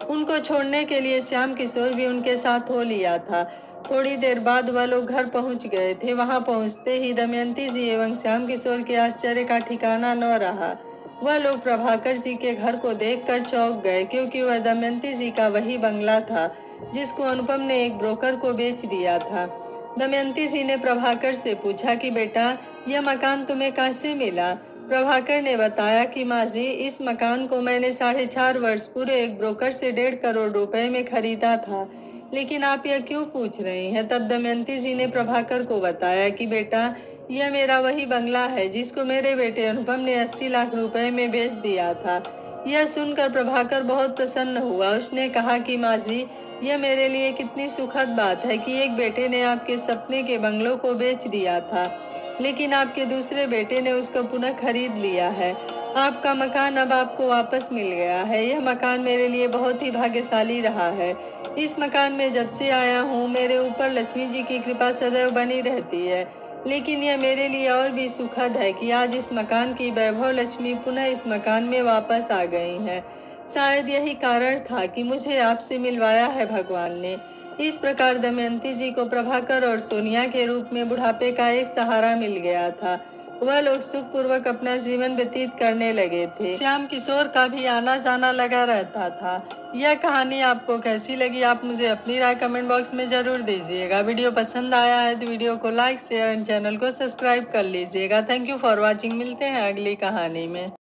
उनको छोड़ने के लिए श्याम किशोर भी उनके साथ हो लिया था। थोड़ी देर बाद वह लोग घर पहुंच गए थे। वहां पहुंचते ही दमयंती जी एवं श्याम किशोर के आश्चर्य का ठिकाना न रहा। वह लोग प्रभाकर जी के घर को देखकर चौंक गए, क्योंकि वह दमयंती जी का वही बंगला था जिसको अनुपम ने एक ब्रोकर को बेच दिया था। दमयंती जी ने प्रभाकर से पूछा कि बेटा, यह मकान तुम्हें कैसे मिला? प्रभाकर ने बताया कि माँ जी, इस मकान को मैंने 4.5 वर्ष पूर्व एक ब्रोकर से 1.5 करोड़ रुपए में खरीदा था। लेकिन आप यह क्यों पूछ रहे हैं? तब दमयंती जी ने प्रभाकर को बताया कि बेटा, यह मेरा वही बंगला है जिसको मेरे बेटे अनुपम ने 80 लाख रुपए में बेच दिया था। यह सुनकर प्रभाकर बहुत प्रसन्न हुआ। उसने कहा कि माँ जी, यह मेरे लिए कितनी सुखद बात है कि एक बेटे ने आपके सपने के बंगलों को बेच दिया था, लेकिन आपके दूसरे बेटे ने उसको पुनः खरीद लिया है। आपका मकान अब आपको वापस मिल गया है। यह मकान मेरे लिए बहुत ही भाग्यशाली रहा है। इस मकान में जब से आया हूँ, मेरे ऊपर लक्ष्मी जी की कृपा सदैव बनी रहती है। लेकिन यह मेरे लिए और भी सुखद है कि आज इस मकान की वैभव लक्ष्मी पुनः इस मकान में वापस आ गई है। शायद यही कारण था कि मुझे आपसे मिलवाया है भगवान ने। इस प्रकार दमयंती जी को प्रभाकर और सोनिया के रूप में बुढ़ापे का एक सहारा मिल गया था। वह लोग सुखपूर्वक अपना जीवन व्यतीत करने लगे थे। श्याम किशोर का भी आना जाना लगा रहता था। यह कहानी आपको कैसी लगी, आप मुझे अपनी राय कमेंट बॉक्स में जरूर दीजिएगा। वीडियो पसंद आया है तो वीडियो को लाइक, शेयर एंड चैनल को सब्सक्राइब कर लीजिएगा। Thank you for watching. मिलते हैं अगली कहानी में।